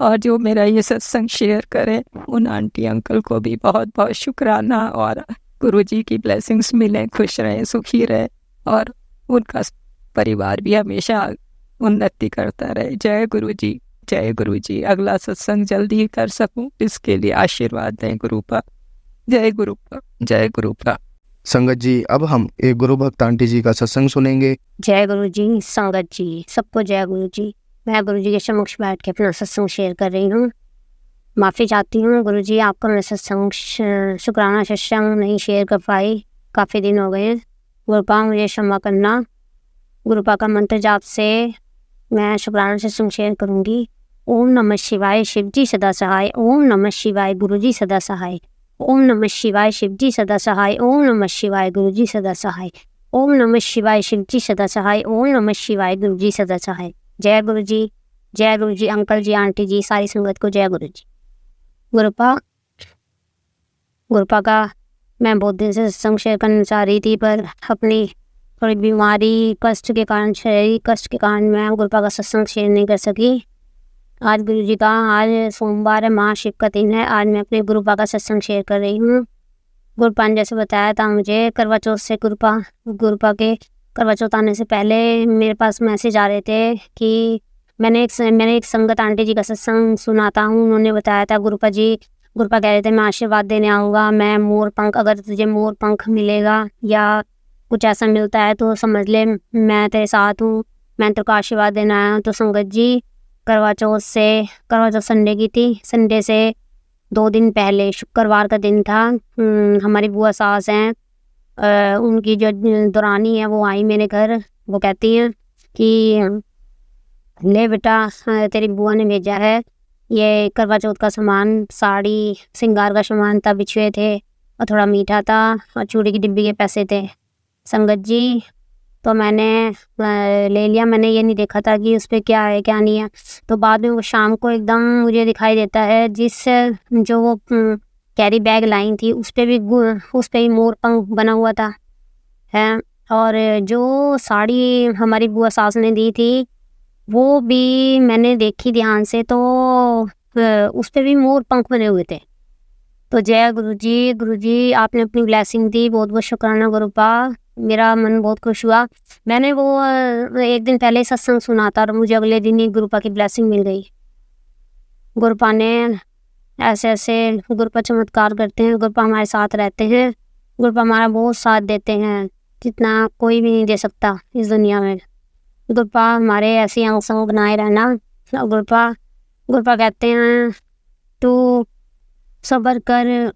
और जो मेरा ये सत्संग शेयर करें उन आंटी अंकल को भी बहुत बहुत शुक्राना, और गुरु जी की ब्लेसिंग्स मिले, खुश रहे, सुखी रहे, और उनका परिवार भी हमेशा उन्नति करता रहे। जय गुरु जी, जय गुरु जी। अगला सत्संग जल्दी कर सकूं इसके लिए आशीर्वाद दें गुरुपा। जय गुरुपा, जय गुरुपा।
संगत जी, अब हम एक गुरु भक्त आंटी जी का सत्संग सुनेंगे।
जय गुरु जी, संगत जी सबको जय गुरु जी। मैं गुरु जी के समक्ष बैठ के अपना सत्संग शेयर कर रही हूँ। माफ़ी चाहती हूँ गुरु जी, आपका मैं सत्संग शुक्राना सत्संग नहीं शेयर कर पाई, काफ़ी दिन हो गए। गुरुपा मुझे क्षमा करना। गुरुपा का मंत्र जाप से मैं शुक्राना सत्संग शेयर करूँगी। ओम नमः शिवाय, शिव जी सदा सहाय। ओम नमः शिवाय, गुरु जी सदा सहाय। ओम नमः शिवाय, शिव जी सदा सहाय। ओम नमः शिवाय, गुरु जी सदा सहाय। ओम नमः शिवाय, शिव जी सदा सहाय। ओम नमः शिवाय, गुरु जी सदा सहाय। जय गुरु जी, जय गुरु जी। अंकल जी, आंटी जी, सारी संगत को जय गुरु जी। गुरुपा का मैं बहुत दिन से सत्संग शेयर करना चाह रही थी, पर अपनी थोड़ी बीमारी कष्ट के कारण, शारीरिक कष्ट के कारण मैं गुरुपा का सत्संग शेयर नहीं कर सकी। आज गुरु जी का, आज सोमवार है, महाशिव का दिन है। आज मैं अपने गुरुपा का सत्संग शेयर कर रही हूँ। गुरुपा ने जैसे बताया था मुझे, करवा चौथ से गुरुपा के करवा चौथ आने से पहले मेरे पास मैसेज आ रहे थे कि मैंने एक संगत आंटी जी का सत्संग सुना था। उन्होंने बताया था गुरुपा कह रहे थे मैं आशीर्वाद देने आऊँगा, मैं मोर पंख, अगर तुझे मोर पंख मिलेगा या कुछ ऐसा मिलता है तो समझ ले मैं तेरे साथ हूँ, मैं तेरे को आशीर्वाद देना आया हूँ। तो संगत जी, करवा चौथ संडे की थी। संडे से 2 दिन पहले शुक्रवार का दिन था। हमारी बुआ सास हैं, उनकी जो दुरानी है वो आई मेरे घर। वो कहती हैं कि ले बेटा, तेरी बुआ ने भेजा है ये करवा चौथ का सामान, साड़ी, श्रृंगार का सामान था, बिछुए थे और थोड़ा मीठा था और चूड़ी की डिब्बी के पैसे थे। संगत जी, तो मैंने ले लिया। मैंने ये नहीं देखा था कि उस पर क्या है क्या नहीं है। तो बाद में वो शाम को एकदम मुझे दिखाई देता है, जो वो कैरी बैग लाई थी उस पर भी मोर पंख बना हुआ था है। और जो साड़ी हमारी बुआ सास ने दी थी वो भी मैंने देखी ध्यान से, तो उस पर भी मोर पंख बने हुए थे। तो जय गुरु जी आपने अपनी ब्लेसिंग दी, बहुत बहुत शुक्राना गुरुपा। मेरा मन बहुत खुश हुआ। मैंने वो 1 दिन पहले सत्संग सुना था और मुझे अगले दिन ही गुरुपा की ब्लेसिंग मिल गई। गुरुपा ने ऐसे गुरुपा चमत्कार करते हैं, गुरुपा हमारे साथ रहते हैं, गुरुपा हमारा बहुत साथ देते हैं जितना कोई भी नहीं दे सकता इस दुनिया में। गुरुपा हमारे ऐसी अंग संग बनाए रहना। गुरुपा कहते हैं तू सब्र कर,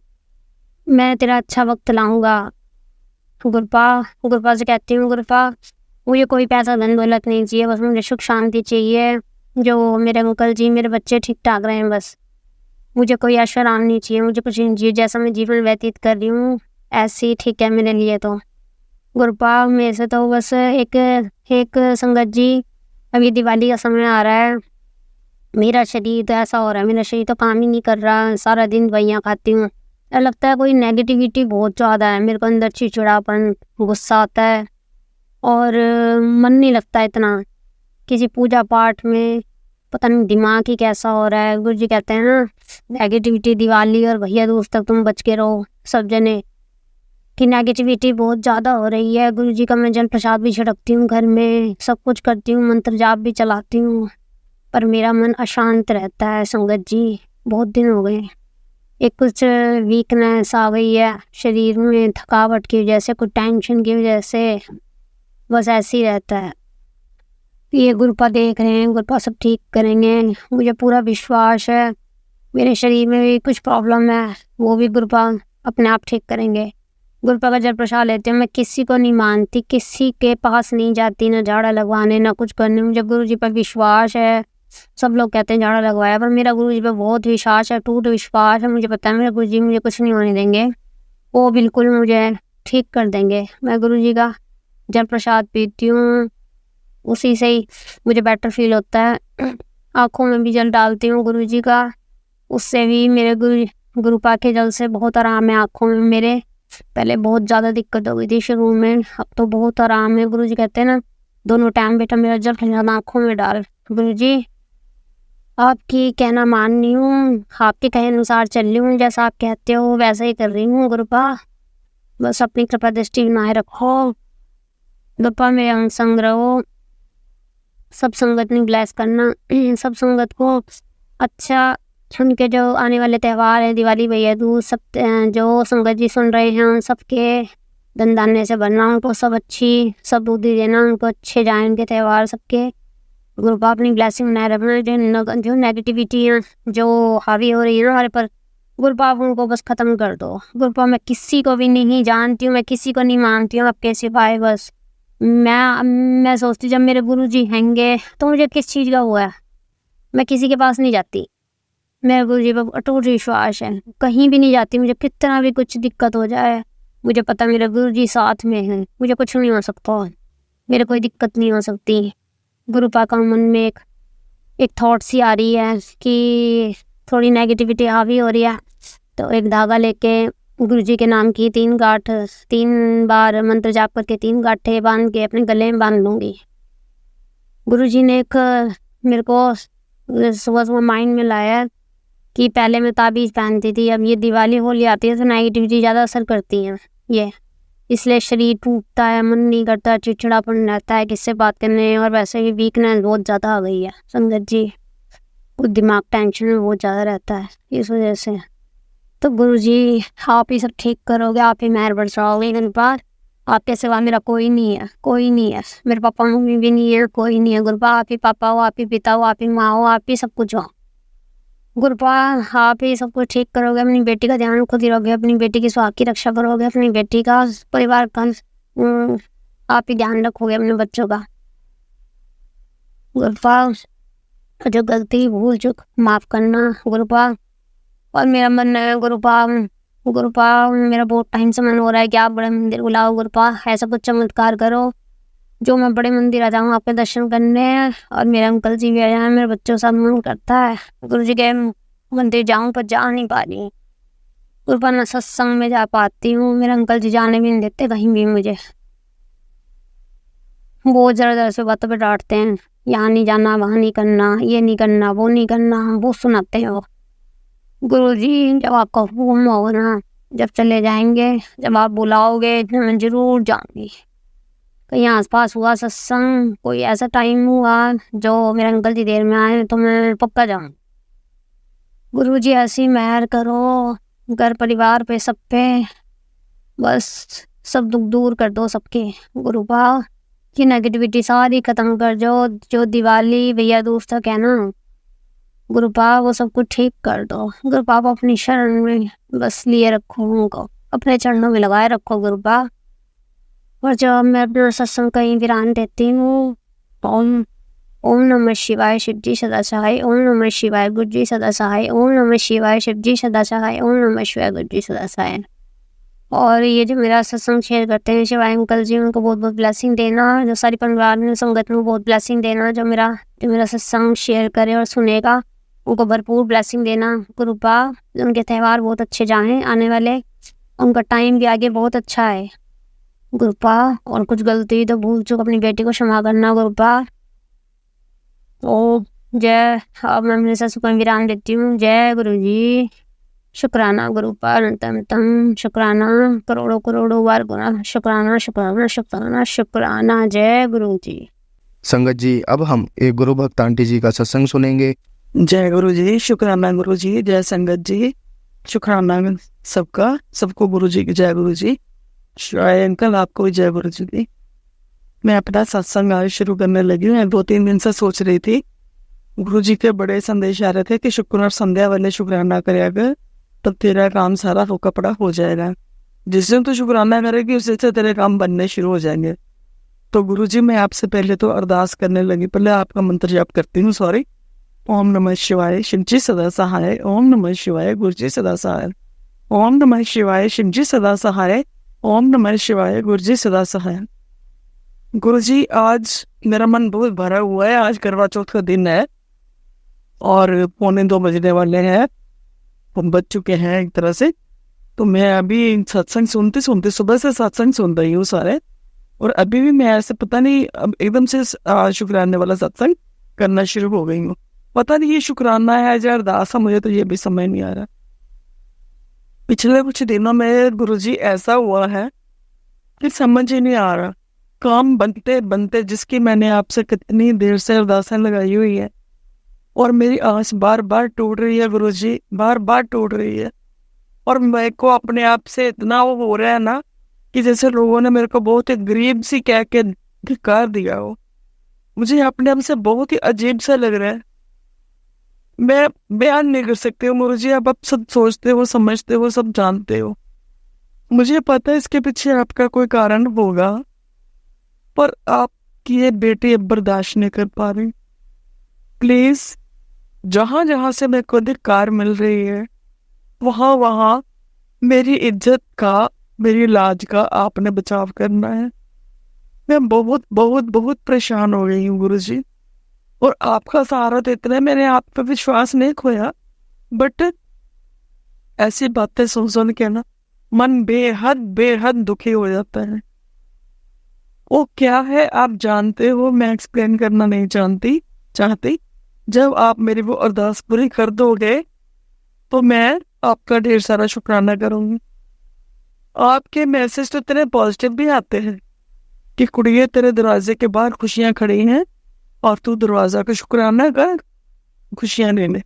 मैं तेरा अच्छा वक्त लाऊंगा। गुरुपा से कहती हूँ, गुरुपा मुझे कोई पैसा धन दौलत नहीं चाहिए, बस मुझे सुख शांति चाहिए। जो मेरे अंकल जी, मेरे बच्चे ठीक ठाक रहे हैं, बस मुझे कोई ऐशो आराम नहीं चाहिए, मुझे कुछ नहीं चाहिए। जैसा मैं जीवन व्यतीत कर रही हूँ ऐसे ही ठीक है मेरे लिए। तो गुरुपा मेरे से तो बस एक संगत जी, अभी दिवाली का समय आ रहा है, मेरा शरीर तो ऐसा हो रहा है, मेरा शरीर तो काम ही नहीं कर रहा, सारा दिन दवाइयाँ खाती हूँ। लगता है कोई नेगेटिविटी बहुत ज़्यादा है मेरे को, अंदर चिड़चिड़ापन, गुस्सा आता है और मन नहीं लगता इतना किसी पूजा पाठ में। पता नहीं दिमाग ही कैसा हो रहा है। गुरु जी कहते हैं ना, नेगेटिविटी दिवाली और भैया दूज तक तुम बच के रहो सब जने, कि नेगेटिविटी बहुत ज़्यादा हो रही है। गुरु जी का मैं जल प्रसाद भी छिड़कती हूँ घर में, सब कुछ करती हूँ, मंत्र जाप भी चलाती हूँ, पर मेरा मन अशांत रहता है संगत जी। बहुत दिन हो गए, एक कुछ वीकनेस आ गई है शरीर में, थकावट की वजह से, कुछ टेंशन की वजह से, बस ऐसे ही रहता है। ये गुरुपा देख रहे हैं, गुरुपा सब ठीक करेंगे, मुझे पूरा विश्वास है। मेरे शरीर में भी कुछ प्रॉब्लम है, वो भी गुरुपा अपने आप ठीक करेंगे। गुरुपा का जल प्रसाद लेते हैं, मैं किसी को नहीं मानती, किसी के पास नहीं जाती, ना झाड़ा लगवाने ना कुछ करने। मुझे गुरु जी पर विश्वास है। सब लोग कहते हैं झाड़ा लगवाया, पर मेरा गुरु जी पर बहुत विश्वास है, टूट विश्वास है। मुझे पता है मेरे गुरु जी मुझे कुछ नहीं होने देंगे, वो बिल्कुल मुझे ठीक कर देंगे। मैं गुरु जी का जल प्रसाद पीती हूँ, उसी से ही मुझे बेटर फील होता है। आँखों में भी जल डालती हूँ गुरु जी का, उससे भी मेरे गुरुपा के जल से बहुत आराम है आँखों में मेरे। पहले बहुत ज़्यादा दिक्कत हो गई थी शुरू में, अब तो बहुत आराम है। गुरुजी कहते हैं ना, दोनों टाइम बेटा मेरा जल खिलाना आँखों में डाल। गुरुजी आपकी कहना मान रही हूँ, आपके कहे अनुसार चल रही हूँ, जैसा आप कहते हो वैसा ही कर रही हूँ गुरुपा। बस अपनी कृपा दृष्टि बनाए रखो गुरुपा, मेरे अंग संग रहो, सब संगत नहीं ब्लेस करना, सब संगत को अच्छा सुन के। जो आने वाले त्यौहार हैं, दिवाली, भैया दूज, सब जो संगत जी सुन रहे हैं उन सबके धन धान्य से भरना, उनको सब अच्छी सब बुद्धि देना, उनको अच्छे जाए उनके त्यौहार सबके। गुरुपा अपनी ब्लेसिंग बनाए रखना। जो नेगेटिविटी है जो हावी हो रही है ना हमारे पर, गुरुपा उनको बस ख़त्म कर दो। गुरुपा मैं किसी को भी नहीं जानती हूँ, मैं किसी को नहीं मानती हूँ आपके सिवाय। बस मैं सोचती जब मेरे गुरुजी हैंगे तो मुझे किस चीज़ का हुआ है, मैं किसी के पास नहीं जाती। मेरे गुरुजी पर अटूट विश्वास है, कहीं भी नहीं जाती। मुझे कितना भी कुछ दिक्कत हो जाए, मुझे पता मेरे गुरुजी साथ में हैं, मुझे कुछ नहीं हो सकता, मेरे कोई दिक्कत नहीं हो सकती। गुरुपा का मन में एक थॉट सी आ रही है कि थोड़ी नेगेटिविटी हावी हो रही है, तो एक धागा लेके गुरुजी के नाम की 3 गांठ 3 बार मंत्र जाप करके 3 गांठें बांध के अपने गले में बांध लूँगी। गुरुजी ने एक मेरे को सुबह सुबह माइंड में लाया कि पहले मैं ताबीज़ पहनती थी, अब ये दिवाली होली आती है तो नेगेटिविटी ज़्यादा असर करती है ये, इसलिए शरीर टूटता है, मन नहीं करता, चिड़चिड़ापन रहता है किससे बात करने, और वैसे भी वीकनेस बहुत ज़्यादा आ गई है संगत जी, कुछ दिमाग टेंशन में बहुत ज़्यादा रहता है इस वजह से। तो गुरुजी आप ही सब ठीक करोगे, आप ही मेहर बरसाओगे इन पर, आपके सिवा मेरा कोई नहीं है, कोई नहीं है। मेरे पापा मम्मी भी नहीं है, कोई नहीं है। गुरुपा आप ही पापा हो, आप ही पिता हो, आप ही माँ हो, आप ही सब कुछ हो। गुरुपा आप ही सब कुछ ठीक करोगे, अपनी बेटी का ध्यान खुद ही रखोगे, अपनी बेटी की स्वास्थ्य की रक्षा करोगे, अपनी बेटी का परिवार का आप ही ध्यान रखोगे, अपने बच्चों का। गुरुपा जो गलती भूल चूक माफ़ करना गुरुपा। और मेरा मन है गुरुपा मेरा बहुत टाइम से मन हो रहा है कि आप बड़े मंदिर बुलाओ गुरुपा, ऐसा कुछ चमत्कार करो जो मैं बड़े मंदिर आ जाऊँ आपके दर्शन करने, और मेरे अंकल जी भी आ जाए। मेरे बच्चों का मन करता है गुरुजी के मंदिर जाऊँ पर जा नहीं पा रही। गुरुपा ना सत्संग में जा पाती हूँ, मेरे अंकल जी जाने भी नहीं देते कहीं भी, मुझे बहुत ज़रा से बातों पर डांटते हैं, यहाँ नहीं जाना, वहाँ नहीं करना, ये नहीं करना, वो नहीं करना, वो सुनाते हैं वो। गुरुजी जब आपका हुक्म होगा ना, जब चले जाएंगे, जब आप बुलाओगे तो मैं ज़रूर जाऊँगी। कहीं आसपास हुआ सत्संग, कोई ऐसा टाइम हुआ जो मेरे अंकल जी देर में आए तो मैं पक्का जाऊँ। गुरुजी ऐसी मेहर करो घर परिवार पे, सब पे, बस सब दुख दूर कर दो सबके गुरुपा, की नेगेटिविटी सारी ख़त्म कर दो। जो दिवाली भैया दूज तक है ना गुरुपा, वो सब कुछ ठीक कर दो गुरुपा। आप अपनी शरण में बस लिए रखो, उनको अपने चरणों में लगाए रखो गुरुपा। और जब मैं अपना सत्संग कहीं विराम देती हूँ, ओम नमः शिवाय शिवजी सदा सहाय, ओम नमः शिवाय गुरुजी सदा सहाय, ओम नमः शिवाय शिवजी सदा सहाय, ओम नमः शिवाय गुरुजी सदा सहाय। और ये जो मेरा सत्संग शेयर करते हैं शिवाय अंकल जी, उनको बहुत बहुत ब्लेसिंग देना, जो सारी परिवार में संगत में बहुत ब्लेसिंग देना, जो मेरा सत्संग शेयर करे और सुनेगा उनको भरपूर ब्लेसिंग देना गुरुपा। उनके त्यौहार बहुत अच्छे जाएं आने वाले, उनका टाइम भी आगे बहुत अच्छा है गुरुपा। और कुछ गलती तो भूल चूक अपनी बेटी को क्षमा करना गुरुपा। ओ जय, अब मैं अपने सत्संग को विराम देती हूँ। जय गुरुजी, शुक्राना गुरुपा, अनंतम शुक्राना, करोड़ों करोड़ों बार गुना शुक्राना शुक्राना शुक्राना शुक्राना। जय गुरु जी।
संगत जी अब हम एक गुरु भक्त आंटी जी का सत्संग सुनेंगे।
जय गुरु जी, शुक्राना गुरु जी, जय संगत जी, शुक्राना सबका, सबको गुरु जी की जय गुरु जी। शिवाय अंकल आपको भी जय गुरु जी की। मैं अपना सत्संग आज शुरू करने लगी हूँ। 2-3 दिन से सोच रही थी, गुरु जी के बड़े संदेश आ रहे थे कि शुक्र और संध्या वाले शुक्राना करेगा तब तेरा काम सारा हो कपड़ा हो जाएगा। जिस दिन तो शुक्राना करेगी उसी से तेरे काम बनने शुरू हो जाएंगे। तो गुरु जी मैं आपसे पहले तो अरदास करने लगी, पहले आपका मंत्र जाप करती हूँ। सॉरी। ओम नमः शिवाय शिवजी सदा सहाय, ओम नमः शिवाय गुरुजी सदा सहाय, ओम नमः शिवाय शिवजी सदा सहाय, ओम नमः शिवाय गुरुजी सदा सहाय। गुरुजी आज मेरा मन बहुत भरा हुआ है। आज करवा चौथ का दिन है और 1:45 बजने वाले हैं, बज चुके हैं एक तरह से। तो मैं अभी सत्संग सुनते सुनते सुबह से सत्संग सुन रही हूँ सारे, और अभी भी मैं ऐसे पता नहीं अब एकदम से शुक्राने वाला सत्संग करना शुरू हो गई हूँ। पता नहीं ये शुक्राना है या अरदास है, मुझे तो ये भी समझ नहीं आ रहा। पिछले कुछ दिनों में गुरुजी ऐसा हुआ है कि समझ ही नहीं आ रहा, काम बनते बनते जिसकी मैंने आपसे कितनी देर से अरदासें लगाई हुई है, और मेरी आस बार बार टूट रही है गुरुजी, बार बार टूट रही है। और मेरे को अपने आप से इतना वो हो रहा है ना कि जैसे लोगों ने मेरे को बहुत ही गरीब सी कह के धिक्कार दिया हो। मुझे अपने आप से बहुत ही अजीब सा लग रहा है, मैं बयान नहीं कर सकती हूँ गुरुजी। आप सब सोचते हो, समझते हो, सब जानते हो, मुझे पता है इसके पीछे आपका कोई कारण होगा, पर आपकी ये बेटी अब बर्दाश्त नहीं कर पा रही। प्लीज जहां जहां से मेरे को धिक्कार मिल रही है, वहां वहां मेरी इज्जत का, मेरी लाज का आपने बचाव करना है। मैं बहुत बहुत बहुत परेशान हो गई हूँ गुरुजी, और आपका सहारा तो इतना है, मैंने आप पे विश्वास नहीं खोया, बट ऐसी बातें सुन सुन के ना मन बेहद बेहद दुखी हो जाता है। वो क्या है आप जानते हो, मैं एक्सप्लेन करना नहीं चाहती। जब आप मेरी वो अरदास पूरी कर दोगे तो मैं आपका ढेर सारा शुक्राना करूंगी। आपके मैसेज तो इतने पॉजिटिव भी आते हैं कि कुड़िए तेरे दरवाजे के बाहर खुशियां खड़ी हैं और तू दरवाजा का शुक्राना कर खुशियां लेने।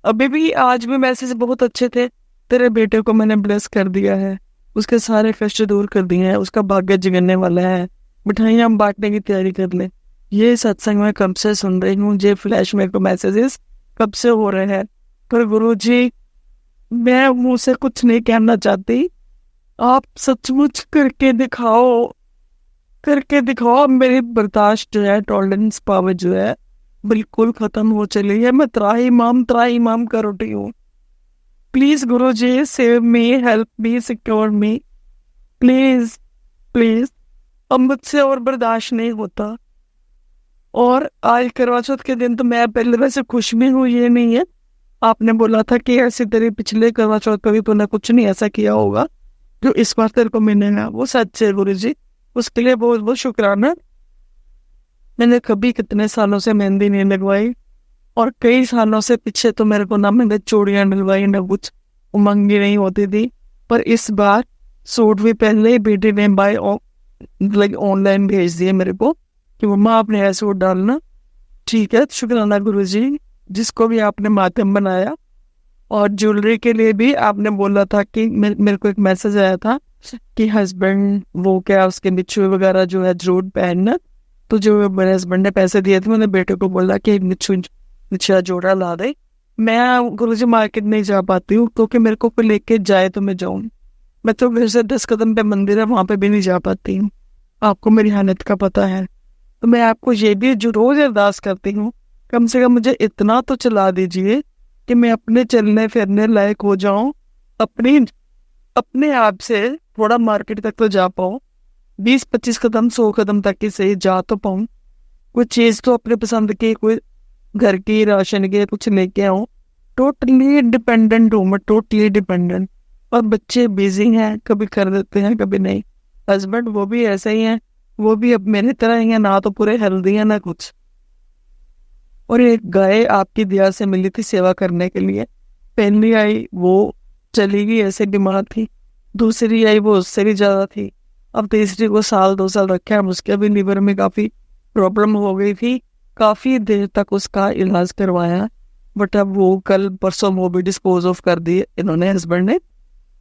अभी भी आज भी मैसेज बहुत अच्छे थे, तेरे बेटे को मैंने ब्लेस कर दिया है, उसके सारे कष्ट दूर कर दिए हैं, उसका भाग्य जगने वाला है, मिठाइयाँ बांटने की तैयारी कर ले। ये सत्संग मैं कब से सुन रही हूँ, ये फ्लैश मेरे को मैसेजेस कब से हो रहे हैं, पर गुरुजी मैं मुंह से कुछ नहीं कहना चाहती, आप सचमुच करके दिखाओ। मेरी बर्दाश्त जो है, टॉलरेंस पावर जो है बिल्कुल खत्म हो चली है। मैं त्राही-माम कर उठी हूँ। Please Guruji save me, help me, secure me, please please. अब मुझसे और बर्दाश्त नहीं होता। और आज करवा चौथ के दिन तो मैं पहले वैसे खुश भी हूँ, ये नहीं है, आपने बोला था कि ऐसे तेरे पिछले करवा चौथ पर भी तूने कुछ नहीं ऐसा किया होगा जो इस बार तेरे को मिलेगा, वो सच है गुरुजी, उसके लिए बहुत बहुत शुक्राना। मैंने कभी कितने सालों से मेहंदी नहीं लगवाई, और कई सालों से पीछे तो मेरे को ना मैंने चूड़ियां डलवाई, ना कुछ उमंगी नहीं होती थी, पर इस बार सूट भी पहले ही बेटी ने ऑनलाइन भेज दिए मेरे को कि मम्मा आपने ऐसा सूट डालना। ठीक है, शुक्राना गुरुजी, जिसको भी आपने माध्यम बनाया। और ज्वेलरी के लिए भी आपने बोला था कि मेरे को एक मैसेज आया था कि हस्बैंड वो क्या उसके बिच्छू वगैरह जो है जरूर पहनना, तो जो मेरे हस्बैंड ने पैसे दिए थे मैंने बेटे को बोला कि बिच्छू जोड़ा ला दे। मैं गुरुजी मार्केट नहीं जा पाती हूँ क्योंकि मेरे को कोई लेके जाए तो मैं जाऊँ, मैं तो घर से 10 कदम पे मंदिर है वहां पे भी नहीं जा पाती हूँ, आपको मेरी हालत का पता है। तो मैं आपको ये भी जो रोज अरदास करती हूँ, कम से कम मुझे इतना तो चला दीजिए कि मैं अपने चलने फिरने लायक हो जाऊं, अपने आप से थोड़ा मार्केट तक तो जा पाऊं, 20-25 कदम 100 कदम तक की सही जा तो पाऊं, कोई चीज तो अपने पसंद की, कोई घर की राशन के कुछ लेके आऊं। टोटली डिपेंडेंट हूँ मैं, टोटली डिपेंडेंट। और बच्चे बिजी हैं, कभी कर देते हैं कभी नहीं। हस्बैंड वो भी ऐसे ही हैं, वो भी अब मेरी तरह ही है, ना तो पूरे हेल्दी है ना कुछ। और एक गाय आपकी दया से मिली थी सेवा करने के लिए, पहली आई वो चली गई ऐसे बीमार थी, दूसरी आई वो उससे भी ज्यादा थी, अब तीसरी को 1-2 साल रखा है, उसके भी लीवर में काफी प्रॉब्लम हो गई थी, काफी देर तक उसका इलाज करवाया, बट अब वो कल परसों वो भी डिस्पोज ऑफ कर दी इन्होंने, हस्बैंड ने।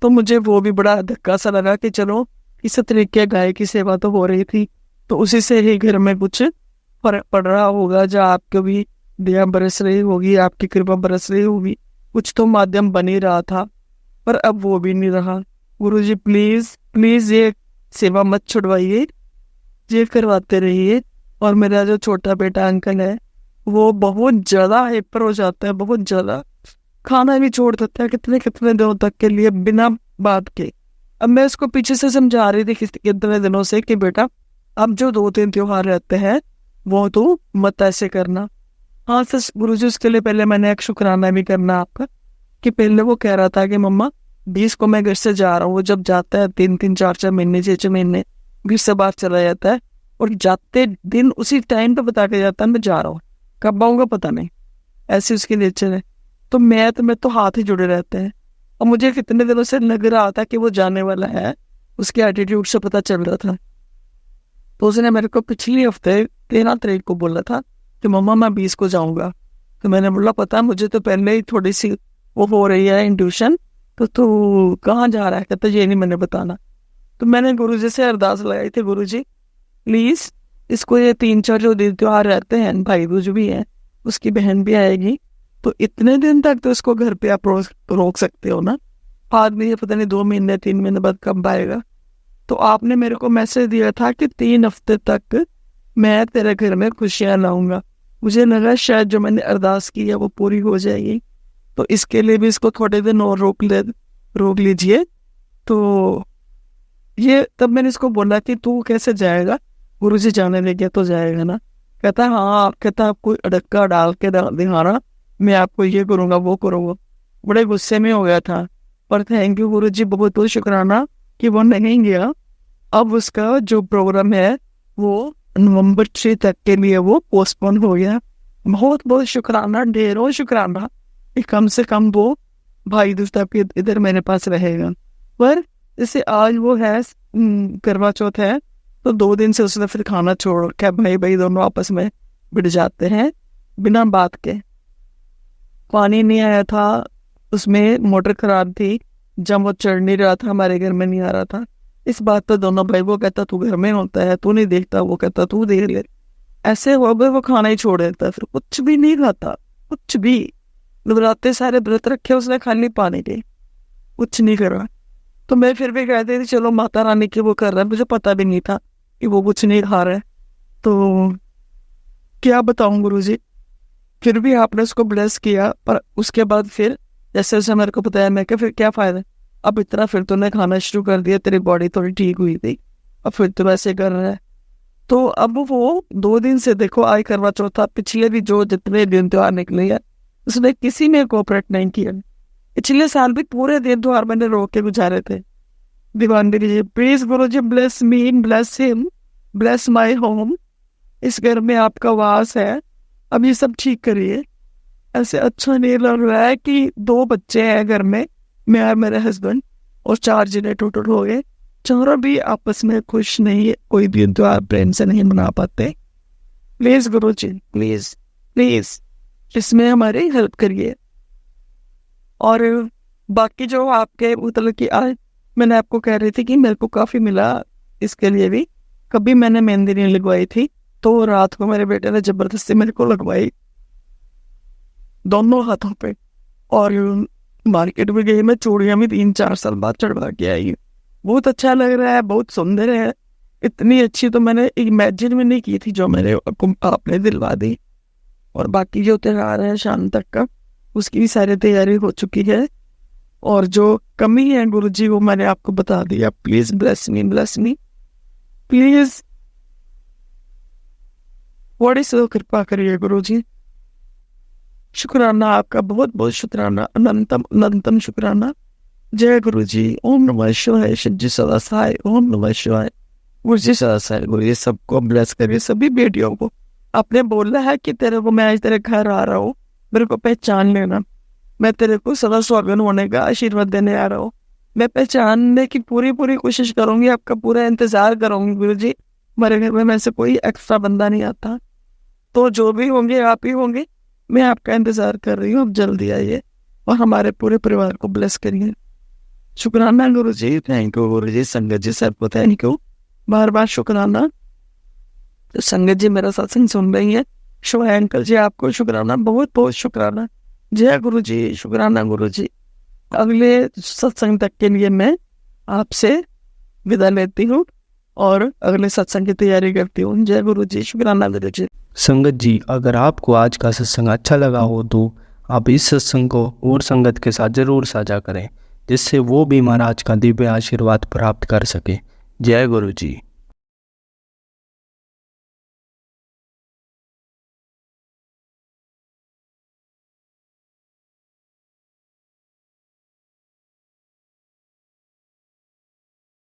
तो मुझे वो भी बड़ा धक्का सा लगा कि चलो इस तरीके गाय की सेवा तो हो रही थी, तो उसी से ही घर में कुछ फर्क पड़ रहा होगा, जहाँ आपको भी दया बरस रही होगी, आपकी कृपा बरस रही होगी, कुछ तो माध्यम बन ही रहा था, पर अब वो भी नहीं रहा। गुरुजी प्लीज प्लीज ये सेवा मत छुड़वाइए, ये करवाते रहिए। और मेरा जो छोटा बेटा अंकल है वो बहुत ज्यादा हाइपर हो जाता है, बहुत ज्यादा, खाना भी छोड़ देता है कितने कितने दिनों तक के लिए बिना बात के। अब मैं उसको पीछे से समझा रही थी कितने दिनों से कि बेटा अब जो 2-3 त्योहार रहते हैं वो तो मत ऐसे करना। हाँ सर गुरुजी, उसके लिए पहले मैंने एक शुक्राना भी करना आपका कि पहले वो कह रहा था कि मम्मा 20 को मैं घर से जा रहा हूँ। वो जब जाता है 3-3, 4-4 महीने, 6-6 महीने घर से बाहर चला जाता है, और जाते दिन उसी टाइम पे बता के जाता है मैं जा रहा हूँ, कब आऊँगा पता नहीं। ऐसी उसकी नेचर है। तो मैं तो हाथ ही जुड़े रहते हैं। और मुझे कितने दिनों से लग रहा था कि वो जाने वाला है, उसके एटीट्यूड से पता चल रहा था। तो उसने मेरे को पिछले हफ्ते 13 तारीख को बोला था कि मम्मा मैं 20 को जाऊंगा। तो मैंने बोला पता है मुझे तो पहले ही थोड़ी सी वो हो रही है इंट्यूशन, तो तू कहाँ जा रहा है? कहता ये नहीं मैंने बताना। तो मैंने गुरुजी से अरदास लगाई थी, गुरुजी प्लीज इसको ये 3-4 जो दिन त्योहार रहते हैं, भाई दूज भी है, उसकी बहन भी आएगी, तो इतने दिन तक तो इसको घर पे आप रोक सकते हो ना। बाद में ये पता नहीं 2 महीने 3 महीने बाद कब आएगा। तो आपने मेरे को मैसेज दिया था कि 3 हफ्ते तक मैं तेरे घर में खुशियां लाऊंगा। मुझे लगा शायद जो मैंने अरदास की है वो पूरी हो जाएगी, तो इसके लिए भी इसको थोड़े दिन और रोक लीजिए। तो ये तब मैंने इसको बोला कि तू कैसे जाएगा? गुरुजी जाने दे गया तो जाएगा ना। कहता हाँ, कहता आप कोई अड़क्का डाल के दिखाना, मैं आपको ये करूँगा वो करूँगा। बड़े गुस्से में हो गया था, पर थैंक यू गुरुजी, बहुत बहुत शुक्राना कि वो नहीं गया। अब उसका जो प्रोग्राम है वो नवंबर 3 तक के लिए वो पोस्टपोन हो गया। बहुत बहुत शुक्राना, ढेरों शुक्राना कि कम से कम वो भाई दूज तक इधर मेरे पास रहेगा। पर जैसे आज वो है करवा चौथ है, तो 2 दिन से उसने फिर खाना छोड़ रखा है। भाई दोनों आपस में बिड़ जाते हैं बिना बात के। पानी नहीं आया था, उसमें मोटर खराब थी, जब वो चढ़ नहीं रहा था हमारे घर में नहीं आ रहा था। इस बात पर दोनों भाई, वो कहता तू घर में होता है, तू नहीं देखता, वो कहता तू देख ले। ऐसे हो गए, वो खाना ही छोड़ देता, फिर कुछ भी नहीं खाता, कुछ भी। नवरात्रे सारे व्रत रखे उसने, खाली पानी के, कुछ नहीं करा। तो मैं फिर भी कहती थी चलो माता रानी की वो कर रहा है, मुझे पता भी नहीं था कि वो कुछ नहीं खा रहा है। तो क्या बताऊं गुरुजी, फिर भी आपने उसको ब्लेस किया। पर उसके बाद फिर जैसे जैसे मेरे को बताया, मैं क्या फिर क्या फायदा, अब इतना फिर तूने खाना शुरू कर दिया, तेरी बॉडी थोड़ी ठीक हुई थी, अब फिर तो वैसे कर रहा है। तो अब वो 2 दिन से देखो, आई करवा चौथा, पिछले भी जो जितने दिन त्योहार निकले हैं उसने किसी में कोऑपरेट नहीं किया। पिछले साल भी पूरे दिन त्योहार मैंने रोक के गुजारे थे। Diwan ji please Guruji bless me, bless him, bless my home. इस घर में आपका वास है, अब ये सब ठीक करिए। ऐसे अच्छा नहीं लग रहा है कि 2 बच्चे हैं घर में, मैं और मेरे हस्बैंड, और 4 जने टोटल हो गए, चारों भी आपस में खुश नहीं है, कोई भी त्योहार प्रेम से नहीं मना पाते। प्लीज गुरुजी प्लीज प्लीज इसमें हमारी हेल्प करिए। और बाकी जो आपके मतलब कि आज मैंने आपको कह रही थी कि मेरे को काफ़ी मिला इसके लिए भी। कभी मैंने मेहंदी नहीं लगवाई थी, तो रात को मेरे बेटे ने जबरदस्ती मेरे को लगवाई दोनों हाथों पे। और मार्केट में गई मैं, चूड़ियाँ भी 3-4 साल बाद चढ़वा के आई। बहुत अच्छा लग रहा है, बहुत सुंदर है। इतनी अच्छी तो मैंने इमेजिन में नहीं की थी जो मेरे आपने दिलवा दी। और बाकी जो त्योहार है शाम तक का, उसकी भी सारी तैयारी हो चुकी है। और जो कमी है गुरुजी वो मैंने आपको बता दिया। प्लीज ब्लेस मी प्लीज, बड़ी से कृपा करिए गुरुजी। शुक्राना आपका, बहुत बहुत शुक्राना, अनंतम शुक्राना। जय गुरुजी। ओम नमः शिवाय। शिवजी सदा सहाय। ओम नमः शिवाय। गुरुजी सदा सहाय। गुरुजी सबको ब्लेस करिए, सभी बेटियों को। आपने बोला है कि तेरे को मैं आज तेरे घर आ रहा हूँ, मेरे को पहचान लेना, मैं तेरे को सदा स्वागत होने का आशीर्वाद देने आ रहा हूँ। मैं पहचानने की पूरी कोशिश करूंगी, आपका पूरा इंतजार करूंगी गुरुजी। हमारे घर में से कोई एक्स्ट्रा बंदा नहीं आता, तो जो भी होंगे आप ही होंगे। मैं आपका इंतजार कर रही हूँ, अब जल्दी आइए और हमारे पूरे परिवार को ब्लेस करिए। शुक्राना गुरुजी, थैंक यू गुरुजी। संगत जी सबको थैंक यू, बार बार शुक्राना। तो संगत जी मेरा सत्संग सुन रही है, शिवाय अंकल जी आपको शुक्राना, बहुत बहुत शुक्राना। जय गुरु जी। शुक्राना गुरु जी। अगले सत्संग तक के लिए मैं आपसे विदा लेती हूँ और अगले सत्संग की तैयारी करती हूँ। जय गुरु जी। शुक्राना गुरु जी।
संगत जी, अगर आपको आज का सत्संग अच्छा लगा हो तो आप इस सत्संग को और संगत के साथ ज़रूर साझा करें, जिससे वो भी महाराज का दिव्य आशीर्वाद प्राप्त कर सके। जय गुरु जी।